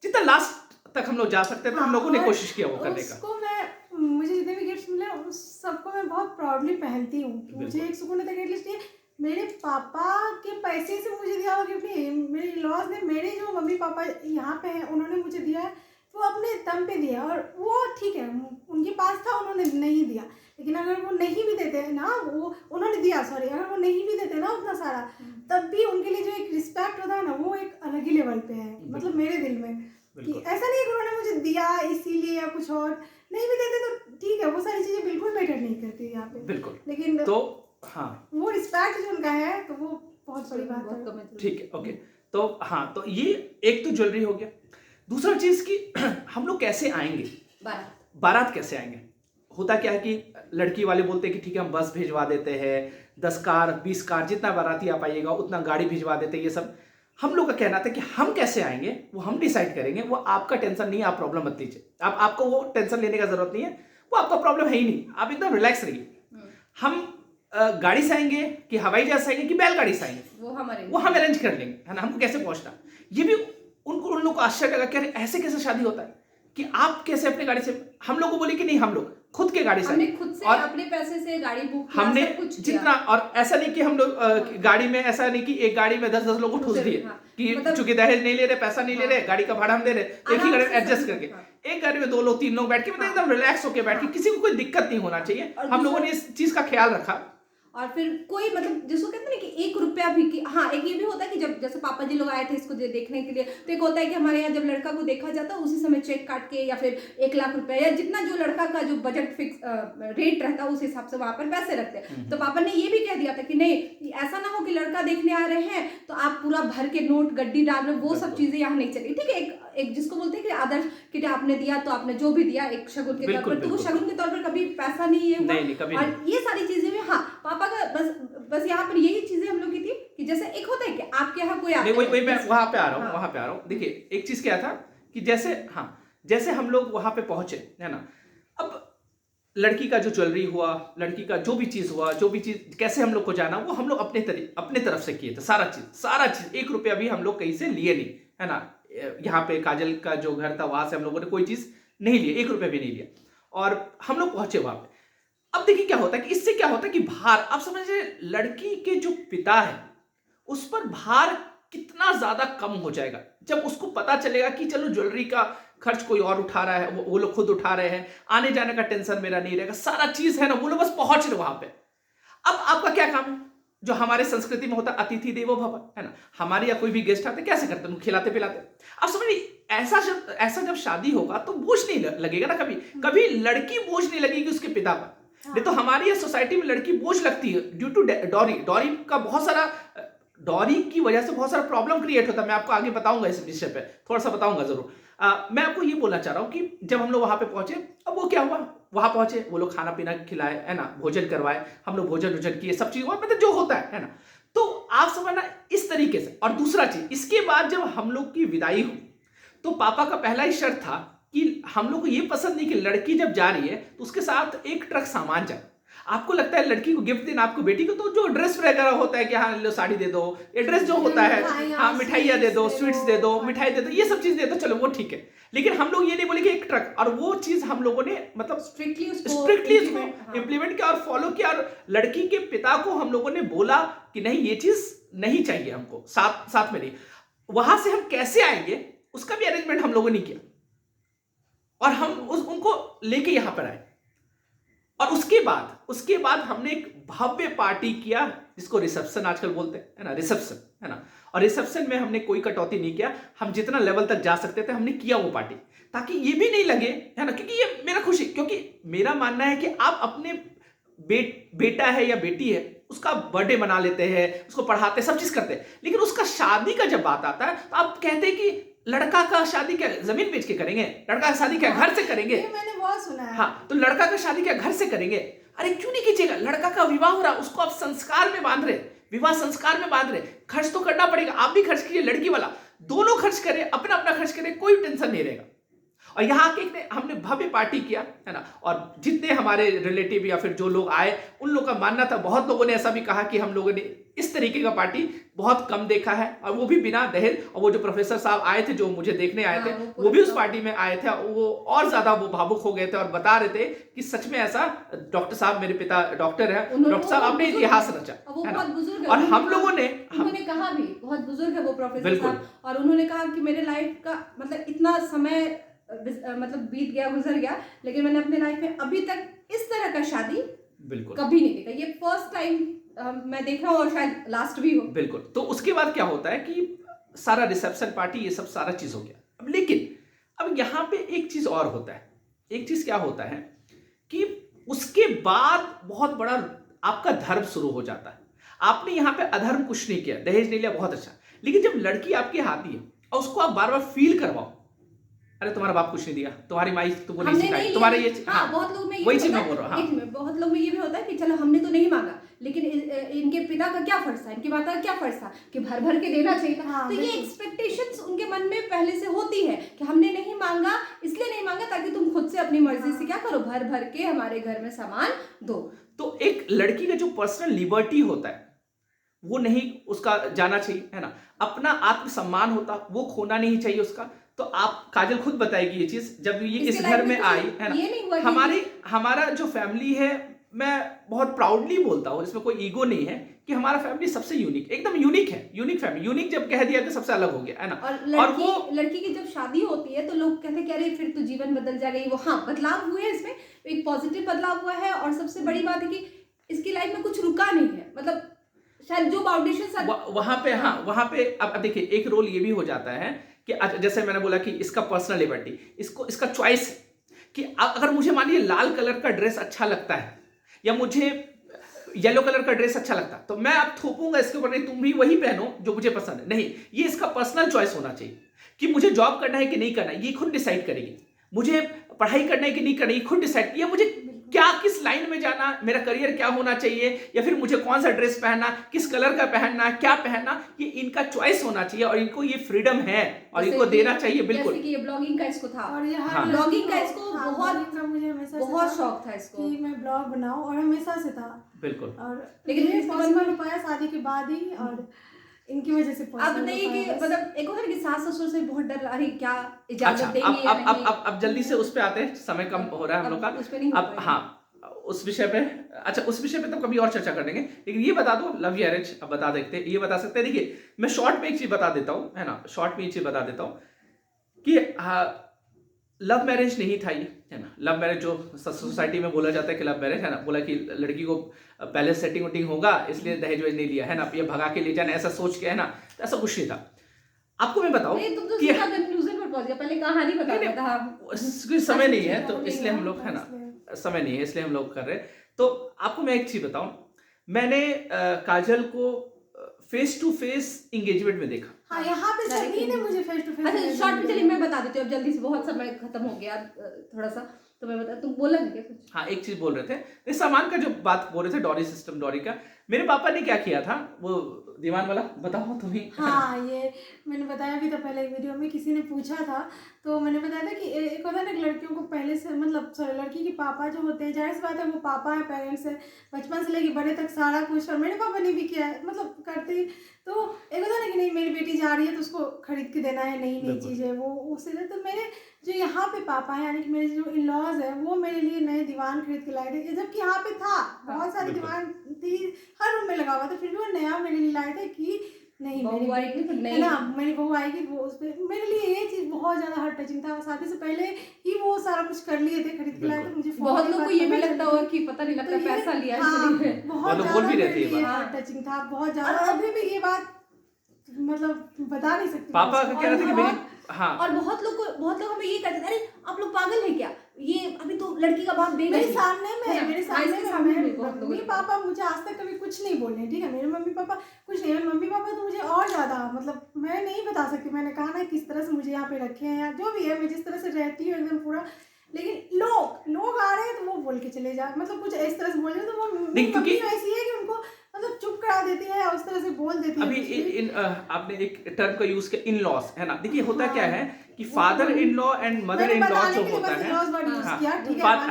जितना लास्ट तक हम लोग जा सकते थे, हम लोगों ने कोशिश किया वो करने का। मुझे जितने भी गिफ्ट मिले उस सबको मैं बहुत प्राउडली पहनती हूँ। मुझे एक सुकून होता है एटलीस्ट ये मेरे पापा के पैसे से मुझे दिया हुआ गिफ्ट नहीं, मेरे लॉज ने, मेरे जो मम्मी पापा यहाँ पे हैं उन्होंने मुझे दिया है, वो अपने दम पे दिया। और वो ठीक है, उनके पास था, उन्होंने नहीं दिया। लेकिन अगर वो नहीं भी देते ना, वो उन्होंने दिया, सॉरी, अगर वो नहीं भी देते ना उतना सारा, तब भी उनके लिए जो एक रिस्पेक्ट होता है ना, वो एक अलग ही लेवल पे है, मतलब मेरे दिल में। कि ऐसा नहीं है कि उन्होंने मुझे दिया इसीलिए या कुछ और, नहीं भी देते तो ठीक है, वो सारी चीजें बिल्कुल मैटर नहीं करती यहाँ पे। बिल्कुल। लेकिन तो हाँ, वो रिस्पेक्ट जो उनका है तो वो बहुत बड़ी बात है। ठीक है, ओके। तो हाँ, तो ये एक तो ज्वेलरी हो गया। दूसरा चीज कि हम लोग कैसे आएंगे, बारात कैसे आएंगे। होता क्या है कि लड़की वाले बोलते हैं कि ठीक है हम बस भिजवा देते हैं, 10 कार 20 कार जितना बाराती आ पाइएगा उतना गाड़ी भिजवा देते हैं। ये सब हम लोग का कहना था कि हम कैसे आएंगे वो हम डिसाइड करेंगे, वो आपका टेंशन नहीं है, आप प्रॉब्लम मत लीजिए, आपको वो टेंशन लेने का जरूरत नहीं है, वो आपका प्रॉब्लम है ही नहीं, आप एकदम रिलैक्स रहिए। हम गाड़ी से आएंगे कि हवाई जहाज से आएंगे कि बैलगाड़ी से आएंगे, वो हम अरेंज कर लेंगे, है ना। हमको कैसे पहुंचना, ये भी उन लोग को आश्चर्य लगा कि अरे ऐसे कैसे शादी होता है, कि आप कैसे अपने गाड़ी से। हम लोग को बोले कि नहीं, हम लोग खुद के गाड़ी से, हमने खुद से अपने पैसे से गाड़ी बुक किया, हमने कुछ जितना। और ऐसा नहीं कि हम लोग गाड़ी में, ऐसा नहीं कि एक गाड़ी में 10-10 लोगों को ठूस दिए कि मतलब चूंकि दहेज नहीं ले रहे, पैसा नहीं ले रहे, गाड़ी का भाड़ा हम दे रहे, एक ही गाड़ी एडजस्ट करके एक गाड़ी में 2 लोग 3 लोग बैठ के, मतलब एकदम रिलैक्स होकर बैठ के, किसी को कोई दिक्कत नहीं होना चाहिए। हम लोगों ने इस चीज का ख्याल रखा। और फिर कोई मतलब जिसको कहते हैं ना कि 1 रुपया भी कि हाँ, एक ये भी होता है कि जब जैसे पापा जी लोग आए थे इसको देखने के लिए, तो एक होता है कि हमारे यहाँ जब लड़का को देखा जाता है उसी समय चेक काट के या फिर 1 लाख रुपए या जितना जो लड़का का जो बजट फिक्स रेट रहता है उस हिसाब से वहां पर पैसे रखते हैं। तो पापा ने ये भी कह दिया था कि नहीं, ऐसा ना हो कि लड़का देखने आ रहे हैं तो आप पूरा भर के नोट गड्डी डाल रहे, वो सब चीजें यहाँ नहीं चलेगी। ठीक है, एक जिसको बोलते हैं कि आदर्श कि आपने दिया तो आपने जो भी दिया एक शगुन के तौर पर, तो वो शगुन के तौर पर कभी पैसा नहीं है और ये सारी चीजें भी। हाँ, पापा का बस यहाँ पर यही चीजें हम लोग की थी कि जैसे एक होता है कि आपके यहाँ कोई आता है, वही मैं वहां पे आ रहा हूँ। देखिए एक चीज क्या था कि जैसे हम लोग वहां पे पहुंचे, है ना। अब लड़की का जो ज्वेलरी हुआ, लड़की का जो भी चीज हुआ, जो भी चीज कैसे हम लोग को जाना, वो हम लोग अपने तरफ से किए थे। सारा चीज 1 रुपया भी हम लोग कहीं से लिए नहीं, है ना। यहाँ पे काजल का जो घर था वहां से हम लोगों ने कोई चीज नहीं ली, 1 रुपया भी नहीं लिया, और हम लोग पहुंचे वहां पे। अब देखिए क्या होता है कि इससे क्या होता है कि भार, आप समझिए लड़की के जो पिता है उस पर भार कितना ज्यादा कम हो जाएगा जब उसको पता चलेगा कि चलो ज्वेलरी का खर्च कोई और उठा रहा है, वो लोग खुद उठा रहे हैं, आने जाने का टेंशन मेरा नहीं रहेगा, सारा चीज है ना, वो लोग बस पहुंच रहे वहां पे। अब आपका क्या काम है? जो हमारे संस्कृति में होता है अतिथि देवो भव, है ना, हमारे या कोई भी गेस्ट आते कैसे करते हैं, खिलाते पिलाते। अब समझिए ऐसा जब शादी होगा तो बोझ नहीं लगेगा ना, कभी कभी लड़की बोझ नहीं लगेगी उसके पिता पर। नहीं तो हमारी ये सोसाइटी में लड़की बोझ लगती है ड्यू टू डॉरी का बहुत सारा, डॉरी की वजह से बहुत सारा प्रॉब्लम क्रिएट होता है। मैं आपको आगे बताऊंगा इस विषय पे, थोड़ा सा बताऊंगा जरूर। मैं आपको ये बोलना चाह रहा हूं कि जब हम लोग वहां पे पहुंचे, अब वो क्या हुआ, वहां पहुंचे वो लोग खाना पीना खिलाए, है ना, भोजन करवाए, हम लोग भोजन किए, सब चीज मतलब जो होता है ना। तो आप समझना इस तरीके से। और दूसरा चीज, इसके बाद जब हम लोग की विदाई हुई तो पापा का पहला ही शर्त था कि हम लोग को ये पसंद नहीं कि लड़की जब जा रही है तो उसके साथ एक ट्रक सामान जाए। आपको लगता है लड़की को गिफ्ट देना, आपको बेटी को तो जो ड्रेस वगैरह होता है कि हाँ लो साड़ी दे दो, ये ड्रेस जो होता है, हाँ मिठाइयाँ दे दो, स्वीट्स दे दो, मिठाई दे दो, ये सब चीज दे दो, चलो वो ठीक है। लेकिन हम लोग ये नहीं बोले कि एक ट्रक, और वो चीज हम लोगों ने मतलब स्ट्रिक्टली उसको इम्प्लीमेंट किया और फॉलो किया। और लड़की के पिता को हम लोगों ने बोला कि नहीं ये चीज नहीं चाहिए हमको, साथ में नहीं। वहां से हम कैसे आएंगे उसका भी अरेंजमेंट हम लोगों ने किया और हम उनको लेके यहां पर आए। और उसके बाद हमने एक भव्य पार्टी किया जिसको रिसेप्शन आजकल बोलते हैं, है ना, रिसेप्शन, है ना। और रिसेप्शन में हमने कोई कटौती नहीं किया, हम जितना लेवल तक जा सकते थे हमने किया वो पार्टी, ताकि ये भी नहीं लगे, है ना, क्योंकि ये मेरा खुशी, क्योंकि मेरा मानना है कि आप अपने बेटा है या बेटी है उसका बर्थडे मना लेते हैं, उसको पढ़ाते सब चीज करते हैं, लेकिन उसका शादी का जब बात आता है तो आप कहते हैं कि लड़का का शादी क्या जमीन बेच के करेंगे, लड़का का शादी क्या घर से करेंगे। मैंने बहुत सुना है। हाँ, तो लड़का का शादी क्या घर से करेंगे? अरे क्यों नहीं कीजिएगा, लड़का का विवाह हो रहा, उसको आप संस्कार में बांध रहे, विवाह संस्कार में बांध रहे, खर्च तो करना पड़ेगा, आप भी खर्च कीजिए, लड़की वाला, दोनों खर्च करें, अपना अपना खर्च करें, कोई टेंशन नहीं रहेगा। और यहाँ के हमने भव्य पार्टी किया, है ना। और जितने हमारे रिलेटिव या फिर जो लोग आए उन लोगों का मानना था, बहुत लोगों ने ऐसा भी कहा कि हम लोगों ने इस तरीके का पार्टी बहुत कम देखा है, और वो भी बिना दहेज। और वो जो प्रोफेसर साहब आए थे जो मुझे देखने आए थे, वो भी उस पार्टी में आए थे, वो और ज्यादा वो भावुक हो गए थे और बता रहे थे कि सच में ऐसा, डॉक्टर साहब, मेरे पिता डॉक्टर है, डॉक्टर साहब आपने इतिहास रचा, और हम लोगों ने उन्होंने कहा भी, बहुत बुजुर्ग है वो प्रोफेसर साहब, और उन्होंने कहा कि मेरे लाइफ का मतलब इतना समय मतलब बीत गया, गुजर गया, लेकिन मैंने अपने लाइफ में अभी तक इस तरह का शादी बिल्कुल कभी नहीं देखा, ये फर्स्ट टाइम मैं देख रहा हूँ, और शायद लास्ट भी हो। बिल्कुल। तो उसके बाद क्या होता है कि सारा रिसेप्शन पार्टी ये सब सारा चीज हो गया। अब लेकिन अब यहाँ पे एक चीज और होता है, एक चीज क्या होता है कि उसके बाद बहुत बड़ा आपका धर्म शुरू हो जाता है। आपने यहाँ पे अधर्म कुछ नहीं किया, दहेज नहीं लिया, बहुत अच्छा, लेकिन जब लड़की आपके हाथी है और उसको आप बार बार फील करवाओ, अरे तुम्हारा बाप कुछ नहीं दिया, तुम्हारी माई तुमको नहीं सिखाई, तुम्हारे ये, हाँ, बहुत लोग में वही चीज मैं बोल रहा हूँ, बहुत लोग में ये भी होता है कि चलो हमने तो नहीं मांगा, लेकिन इनके पिता का क्या फर्ज था, इनकी माता का क्या फर्ज था कि भर भर के देना चाहिए था। हाँ, तो ये एक्सपेक्टेशंस उनके मन में पहले से होती है कि हमने नहीं मांगा, इसलिए नहीं मांगा ताकि तुम खुद से अपनी मर्जी से क्या करो, भर भर के हमारे घर में सामान दो। तो एक लड़की का जो पर्सनल लिबर्टी होता है वो नहीं उसका जाना चाहिए, है ना, अपना आत्मसम्मान होता वो खोना नहीं चाहिए उसका। तो आप काजल खुद बताएगी ये चीज, जब ये इस घर में आई, है ना, हमारा जो फैमिली है, मैं बहुत प्राउडली बोलता हूँ, इसमें कोई ईगो नहीं है, कि हमारा फैमिली सबसे यूनिक, एकदम यूनिक है, यूनिक फैमिली, यूनिक जब कह दिया तो सबसे अलग हो गया, है ना। और वो लड़की की जब शादी होती है तो लोग कहते हैं कि अरे फिर तो जीवन बदल जाएगा, वो हाँ बदलाव हुए हैं, इसमें एक पॉजिटिव बदलाव हुआ है। और सबसे बड़ी बात है कि इसकी लाइफ में कुछ रुका नहीं है, मतलब शायद जो फाउंडेशन वहां पे, हाँ वहां पे अब देखिए एक रोल ये भी हो जाता है कि जैसे मैंने बोला कि इसका पर्सनल लिबर्टी, इसका चॉइस है कि अगर मुझे मानिए लाल कलर का ड्रेस अच्छा लगता है या मुझे येलो कलर का ड्रेस अच्छा लगता है, तो मैं अब थोपूंगा इसके ऊपर, नहीं तुम भी वही पहनो जो मुझे पसंद है, नहीं, ये इसका पर्सनल चॉइस होना चाहिए कि मुझे जॉब करना है कि नहीं करना है, ये खुद डिसाइड करेगी, मुझे पढ़ाई करना है कि नहीं करना है, ये खुद डिसाइड, ये मुझे क्या किस लाइन में जाना, मेरा करियर क्या होना चाहिए, या फिर मुझे कौन सा ड्रेस पहनना, किस कलर का पहनना, क्या पहनना, ये इनका चॉइस होना चाहिए और इनको ये फ्रीडम है और इनको देना चाहिए। बिल्कुल, जैसे कि ये ब्लॉगिंग का इसको था, और हाँ, ब्लॉगिंग का इसको मुझे हमेशा बहुत शौक था इसको कि मैं ब्लॉग बनाऊं, और हमेशा से था। बिल्कुल। और लेकिन पॉसिबल हो पाया शादी के बाद ही, और इनकी वजह से। आप बताइए कि मतलब एक होता है कि सास ससुर से बहुत डर, अरे क्या इजाजत देंगे या नहीं। अब जल्दी से उस पे आते हैं, समय कम हो रहा है हम लोग का। अब हाँ, उस विषय पे, अच्छा उस विषय पे तो कभी और चर्चा कर लेंगे, लेकिन ये बता दो लव मैरिज अब बता देते हैं, ये बता सकते हैं। देखिए मैं शॉर्ट में एक चीज बता देता हूँ, है ना, शॉर्ट में एक चीज बता देता हूँ कि लव मैरिज नहीं था ये, है ना। लव मैरिज जो सोसाइटी में बोला जाता है कि लव मैरिज, है ना, बोला कि लड़की को पहले सेटिंग वेटिंग होगा इसलिए दहेज वहेज नहीं लिया, है ना, ये भगा के ले जाना ऐसा सोच के, है ना, तो ऐसा कुछ नहीं था। आपको मैं बताऊं तुम तो कि सीधा कंक्लूजन पर पहुंच गए, पहले कहानी बता नहीं, रहा था। कोई समय नहीं है तो नहीं, इसलिए हम लोग, है ना, इसलिए। समय नहीं है इसलिए हम लोग कर रहे हैं। तो आपको मैं एक चीज बताऊं, मैंने काजल को फेस टू फेस एंगेजमेंट में देखा। हाँ, यहाँ पे सभी ने मुझे फेस टू फेस। अच्छा शॉर्ट में चलिए मैं बता देती हूँ, अब जल्दी से, बहुत समय खत्म हो गया थोड़ा सा, तो मैं बता, तुम बोला नहीं क्या कुछ? हाँ एक चीज बोल रहे थे, इस सामान का जो बात बोल रहे थे, डॉरी सिस्टम, डॉरी का, मेरे पापा ने क्या किया था, वो दीवान वाला बताओ तुम ही। हाँ, ये मैंने बताया भी था पहले एक वीडियो में, किसी ने पूछा था तो मैंने बताया था कि एक होता है ना कि लड़कियों को पहले से, मतलब सॉरी, लड़की के पापा जो होते हैं, जाहिर सी बात है वो पापा है, पेरेंट्स है, बचपन से लेके बड़े तक सारा कुछ, और मेरे पापा ने भी किया है, मतलब करते ही। तो एक होता है ना कि नहीं मेरी बेटी जा रही है तो उसको खरीद के देना है, नई नई चीज़ें, वो उससे। तो मेरे जो यहाँ पे पापा है, यानी कि मेरे जो इन लॉज है, वो मेरे लिए नए दीवान खरीद के लाए थे, जबकि यहाँ पे था बहुत सारी दीवान थी, हर रूम में लगा हुआ था, फिर भी वो नया मेरे लिए लाए थे कि नहीं मेरी है ना, मेरी बहू आएगी, वो उस पर मेरे लिए ये चीज़ बहुत ज़्यादा हार्ट टचिंग था। शादी से पहले ही वो सारा कुछ कर लिए थे, खरीद के लाए थे। मुझे बहुत लोग को ये भी लगता होगा कि पता नहीं लगता पैसा लिया है, बहुत बोल भी रहती है ज़्यादा बात। हार्ट टचिंग था, बहुत ज़्यादा। अभी भी ये बात मतलब बता नहीं सकती। पापा का कह रहे थे कि मेरी, हाँ, और बहुत लोग हमें ये कहते थे, अरे आप लोग पागल हैं क्या, ये अभी तो लड़की का बाप देगा मेरे ही। सामने में, मेरे सामने में बहुत लोग मम्मी पापा मुझे आज तक कभी कुछ नहीं बोले, ठीक है, मेरे मम्मी पापा कुछ नहीं, मेरे मम्मी पापा तो मुझे और ज़्यादा, मतलब मैं नहीं बता सकती, मैंने कहा ना किस तरह से मुझे यहाँ पे रखे हैं, या जो भी है, मैं जिस तरह से रहती हूँ एकदम पूरा। लेकिन लोग आ रहे हैं तो वो बोल के चले जा, मतलब कुछ इस तरह से बोल रहे, तो वो मेरी मम्मी ऐसी है कि उनको मतलब चुप करा देती है, उस तरह से बोल देती है। अभी आपने एक टर्म का यूज किया, इन लॉस, है ना। देखिए होता क्या है कि father in law and mother in law जो होता है,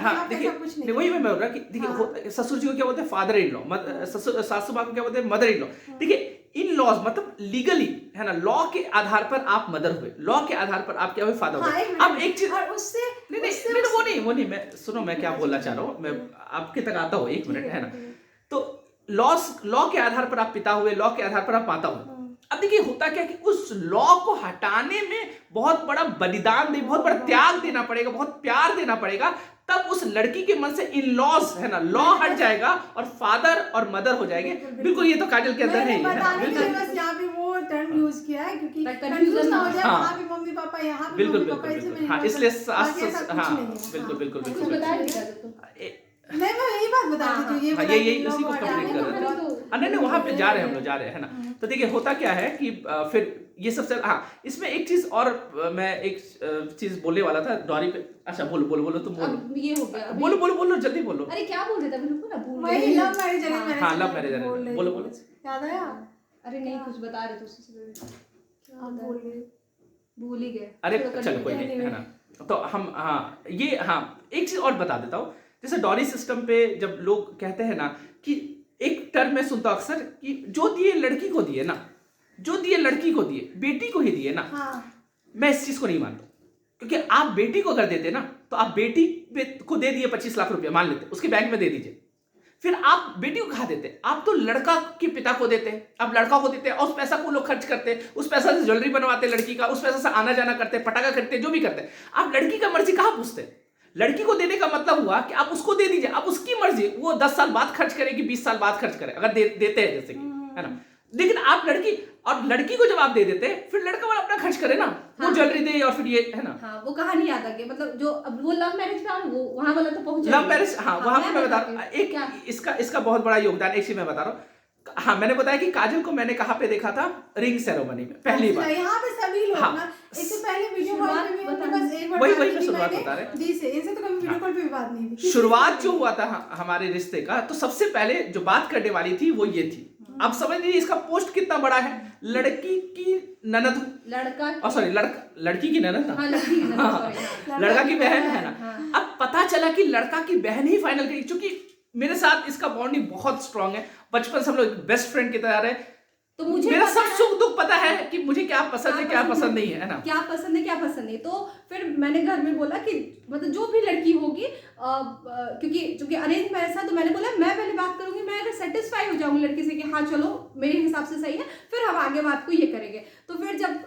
हाँ देखिए वही मैं बोल रहा कि देखिए ससुर जी को क्या बोलते हैं, फादर इन लॉ, सासू माँ को क्या बोलते हैं, मदर इन लॉ। देखिए इन लॉज मतलब लीगली, है ना, लॉ के आधार पर आप मदर हुए, लॉ के आधार पर आप क्या हुए, फादर हुए। अब एक चीज, और उससे नहीं वो नहीं, मैं सुनो मैं क्या बोलना चाह रहा हूँ, मैं आपके तक आता हूँ, एक मिनट, है ना। तो लॉ के आधार पर आप पिता हुए, लॉ के आधार पर आप माता हुए। अब देखिए होता क्या कि उस लॉ को हटाने में बहुत बड़ा बलिदान बहुत बड़ा त्याग देना पड़ेगा, बहुत प्यार देना पड़ेगा, तब उस लड़की के मन से इन लॉज, है ना, लॉ हट जाएगा और फादर और मदर हो जाएंगे। बिल्कुल ये तो काजल के अंदर है, बस यहाँ पे वो टर्म यूज किया है क्योंकि कंफ्यूजन ना हो जाए, वहाँ पे मम्मी पापा, यहाँ पे बिल्कुल मम्मी पापा, बिल्कुल, हाँ इसलिए बिल्कुल मैं यही बात बता रही थी, ये यही उसी को कंप्लीट कर रहे थे। नहीं वहां पे जा रहे हैं हम लोग, जा रहे हैं, है ना। तो देखिए होता क्या है कि फिर ये सब चल, हाँ इसमें एक चीज और, मैं एक चीज बोलने वाला था डॉरी पे। अच्छा बोलो तुम बोलो, ये हो गया, बोलो जल्दी बोलो। अरे क्या बोल रहे थे बिल्कुल ना, भूल वही लव मैरिज है। हाँ लव मैरिज है, बोलो याद आया? अरे नहीं कुछ बता रहे थे उससे, भूल ही गए। अरे चलो कोई नहीं, है ना। तो हम, हाँ ये, हाँ एक चीज और बता देता हूँ, जैसे डॉरी सिस्टम पे जब लोग कहते हैं ना कि एक टर्म में सुनता अक्सर कि जो दिए लड़की को दिए ना, जो दिए लड़की को दिए, बेटी को ही दिए ना। मैं इस चीज को नहीं मानता, क्योंकि आप बेटी को अगर देते ना तो आप बेटी को दे दिए 25 लाख रुपया, मान लेते, उसके बैंक में दे दीजिए, फिर आप बेटी को कहा देते, आप तो लड़का के पिता को देते, आप लड़का को देते और उस पैसा को लोग खर्च करते, उस पैसा से ज्वेलरी बनवाते लड़की का, उस पैसा से आना जाना करते, पटाखा खरीदते, जो भी करते। आप लड़की का मर्जी कहाँ पूछते? लड़की को देने का मतलब हुआ कि आप उसको दे दीजिए, अब उसकी मर्जी, वो 10 साल बाद खर्च करेगी, 20 साल बाद खर्च करे, अगर देते हैं जैसे कि, है ना। लेकिन आप लड़की को जब आप दे देते, फिर लड़का वाला अपना खर्च करे ना, वो ज्वेलरी दे और फिर ये, है ना। हाँ वो कहानी याद आ गई, मतलब जो अब वो लव मैरिज पे वो वहां वाला तो पहुंच, लव मैरिज, हाँ वहां पे मैं बता रहा हूँ, एक इसका बहुत बड़ा योगदान, एक चीज मैं बता रहा हूँ। हाँ मैंने बताया कि काजल को मैंने कहाँ पे देखा था, रिंग सेरेमनी में पहली बार। यहाँ पे सभी लोग ना, इससे पहले वीडियो कॉल पे भी उनके पास एक बार वही मैं शुरुआत बता रहे, दी से इनसे तो कभी वीडियो कॉल पे भी बात नहीं थी। शुरुआत जो हुआ था हमारे रिश्ते का, तो सबसे पहले जो बात करने वाली थी वो ये थी। आप समझ लीजिए इसका पोस्ट कितना बड़ा है, लड़की की ननद, लड़का सॉरी लड़की की ननद ना, लड़का की बहन, है ना। अब पता चला कि लड़का की बहन ही फाइनल करी, क्योंकि मेरे साथ इसका बॉन्डिंग बहुत स्ट्रांग है, बचपन से हम लोग बेस्ट फ्रेंड की तरह रहे। तो मुझे मेरा पता सब है- सुख दुख पता है कि मुझे क्या पसंद है क्या पसंद नहीं है ना। क्या पसंद है क्या पसंद नहीं। तो फिर मैंने घर में बोला कि मतलब जो भी लड़की होगी क्योंकि अरेंज मैरिज था, तो मैंने बोला मैं पहले बात करूंगी, मैं अगर सेटिस्फाई हो जाऊंगी लड़की से कि हाँ चलो मेरे हिसाब से सही है, फिर हम आगे बात को ये करेंगे। तो फिर जब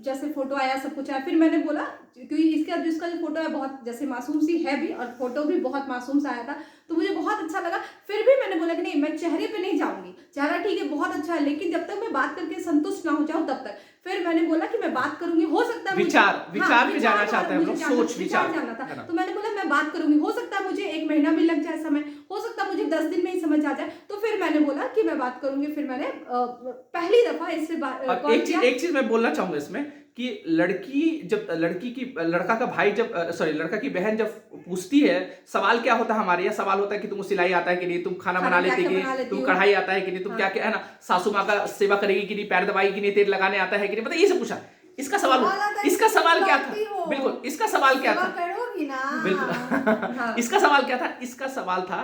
जैसे फोटो आया सब कुछ आया, फिर मैंने बोला क्योंकि जिसका जो फोटो है बहुत जैसे मासूम सी है भी, और फोटो भी बहुत मासूम सा आया था, तो मुझे बहुत अच्छा लगा। फिर भी मैंने बोला कि नहीं, मैं चेहरे पे नहीं जाऊंगी, चेहरा ठीक है बहुत अच्छा है, लेकिन जब तक मैं बात करके संतुष्ट ना हो जाऊं तब तक। फिर मैंने बोला कि मैं बात करूंगी, हो सकता है विचार पे जाना चाहते हैं हम लोग, सोच विचार जानना था। तो मैंने बोला मैं बात करूंगी, हो सकता है मुझे 1 महीना भी लग जाए समय, हो सकता है मुझे 10 दिन में ही समझ आ जाए। तो फिर मैंने बोला कि मैं बात करूंगी। फिर मैंने पहली दफा इससे एक चीज मैं बोलना चाहूंगा इसमें कि लड़का का भाई जब लड़का की बहन जब पूछती है, सवाल क्या होता है हमारे यहाँ, सवाल होता है कि तुमको सिलाई आता है कि नहीं, तुम खाना बना लेती कि नहीं, तुम कढ़ाई आता है कि नहीं, तुम क्या क्या है ना, सासू माँ का सेवा करेगी कि नहीं, पैर दबाई कि नहीं, तेल लगाने आता है कि नहीं, मतलब ये सब पूछा। इसका सवाल क्या था? बिल्कुल, इसका सवाल क्या था? बिल्कुल इसका सवाल क्या था? इसका सवाल था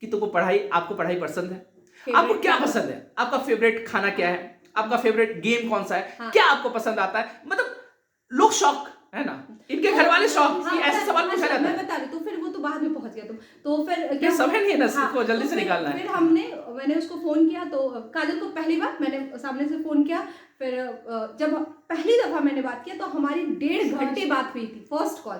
कि तुमको आपको पढ़ाई पसंद है, आपको क्या पसंद है, आपका फेवरेट खाना क्या है, आपका फेवरेट गेम कौन सा है, क्या आपको पसंद आता है, मतलब लोग शौक है ना, इनके घर वाले शौक कि ऐसे सवाल पूछा जाता है। मैं बता रही, तो फिर वो तो बाद में पहुंच गया तुम। तो फिर क्या समय नहीं है ना, इसको जल्दी से निकालना है। फिर मैंने उसको फोन किया, तो काजल को पहली बार मैंने सामने से फोन किया। फिर जब पहली दफा मैंने बात किया तो हमारी 1.5 घंटे बात हुई थी, फर्स्ट कॉल।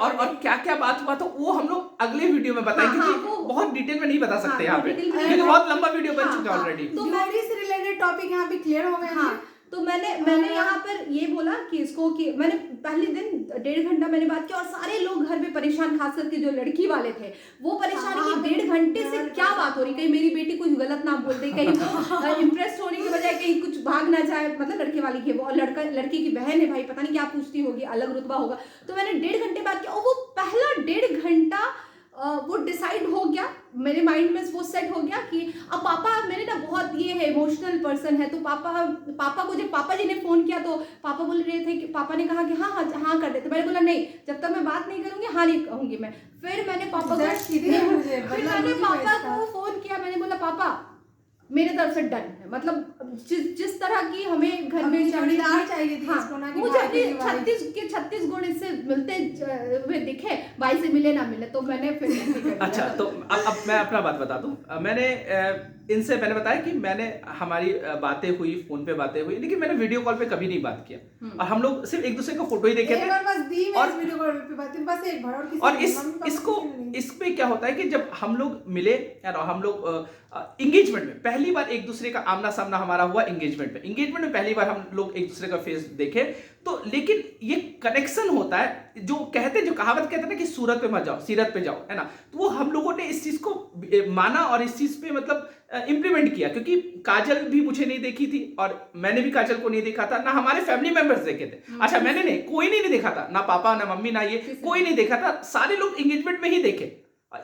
और क्या क्या बात हुआ तो वो हम लोग अगले वीडियो में बताएंगे, क्योंकि बहुत डिटेल में नहीं बता सकते यहाँ पे, क्योंकि बहुत लंबा वीडियो बन चुका है ऑलरेडी। तो से रिलेटेड टॉपिक यहाँ पे क्लियर हो गए। तो मैंने यहाँ पर ये बोला कि इसको कि मैंने पहले दिन 1.5 घंटा मैंने बात की, और सारे लोग घर में परेशान, खास करके जो लड़की वाले थे वो परेशान कि 1.5 घंटे से क्या बात हो रही, कहीं मेरी बेटी कुछ गलत ना बोल दे, कहीं वो इम्प्रेस होने की बजाय कहीं कुछ भाग ना जाए, मतलब लड़के वाली की वो, और लड़की की बहन है भाई, पता नहीं क्या पूछती होगी, अलग रुतबा होगा। तो मैंने 1.5 घंटे बात किया, और वो पहला 1.5 घंटा वो डिसाइड हो गया मेरे माइंड में, वो सेट हो गया कि अब पापा मेरे ना बहुत ये है, इमोशनल पर्सन है। तो पापा को जब पापा जी ने फोन किया तो पापा बोल रहे थे कि पापा ने कहा कि हाँ कर देते। मैंने बोला नहीं, जब तक मैं बात नहीं करूंगी हाँ नहीं कहूंगी मैं। फिर मैंने पापा को फोन किया, मैंने बोला पापा मेरे तरफ से डन है, मतलब जिस तरह की हमें घर में चाहिए थी, हाँ, मुझे अपने 36 गुण इससे मिलते हुए दिखे, भाई से मिले ना मिले, तो मैंने फिर अच्छा, तो अब मैं अपना बात बता दूं। मैंने इनसे मैंने बताया कि मैंने हमारी बातें हुई, फोन पे बातें हुई, लेकिन मैंने वीडियो कॉल पे कभी नहीं बात किया, और हम लोग सिर्फ एक दूसरे का फोटो ही देखे थे। और इस पे क्या होता है कि जब हम लोग मिले और हम लोग एंगेजमेंट में पहली बार एक दूसरे का आमना सामना हमारा हुआ, एंगेजमेंट में पहली बार हम लोग एक दूसरे का फेस देखे, तो लेकिन ये कनेक्शन होता है, जो कहावत कहते हैं ना कि सूरत पे मत जाओ सीरत पे जाओ, है ना। तो वो हम लोगों ने इस चीज को माना और इस चीज पे मतलब इम्प्लीमेंट किया, क्योंकि काजल भी मुझे नहीं देखी थी और मैंने भी काजल को नहीं देखा था, ना हमारे फैमिली मेंबर्स देखे थे। अच्छा, मैंने नहीं, कोई नहीं देखा था, ना पापा ना मम्मी ना ये कोई नहीं देखा था, सारे लोग एंगेजमेंट में ही देखे।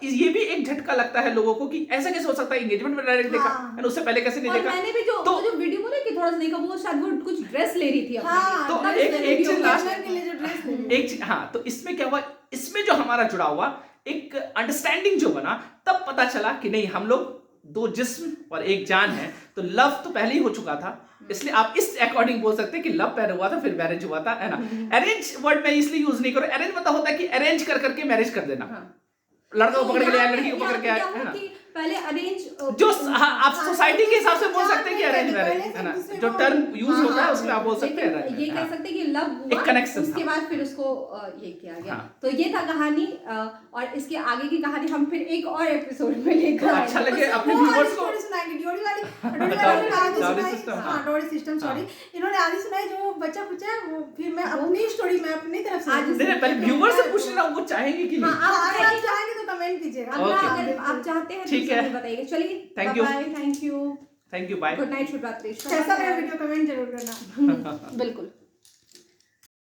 ये भी एक झटका लगता है लोगों को कि ऐसा कैसे हो सकता है, एंगेजमेंट में डायरेक्ट देखा, है उससे पहले कैसे नहीं देखा। मैंने भी जो वीडियो बोला कि थोड़ा सा देखा, वो शायद वो कुछ ड्रेस ले रही थी अपनी, तो एक चीज हाँ, तो इसमें क्या हुआ, इसमें जो हमारा जुड़ा हुआ एक अंडरस्टैंडिंग जो बना, तब पता चला कि नहीं हम लोग 2 जिस्म और एक जान है। तो लव तो पहले ही हो चुका था, इसलिए आप इस अकॉर्डिंग बोल सकते हैं कि लव पहले हुआ था फिर मैरिज हुआ था, है ना। अरेंज वर्ड मैं इसलिए यूज नहीं करूं, अरेंज मतलब होता है कि अरेंज करके मैरिज कर देना, लड़का को पकड़ के लाया, लड़की को पकड़ के आया, है ना। पहले अरेंज जो आप सोसाइटी के हिसाब से बोल सकते हैं कि अरेंज मैरिज, है ना, जो टर्म यूज होता है उसमें आप बोल सकते हैं, ये कह सकते हैं कि लव हुआ, एक कनेक्शन, उसके बाद फिर उसको ये किया गया। तो ये था कहानी, और इसके आगे की कहानी हम फिर एक और एपिसोड में लेकर अच्छा लगे अपने व्यूअर्स को सुनाएंगे। डोरी सिस्टम सॉरी, इन्होंने आधी सुनाई, जो बच्चा पूछा है वो फिर मैं अपनी स्टोरी में अपनी तरफ से नहीं, पहले व्यूअर से पूछना वो चाहेंगे कि नहीं, आप चाहेंगे तो कमेंट कीजिएगा, अगर आप चाहते हैं ठीक है, बताइए। चलिए, thank you, bye, good night, शुभ रात्रि। कैसा लगा वीडियो कमेंट जरूर करना। बिल्कुल।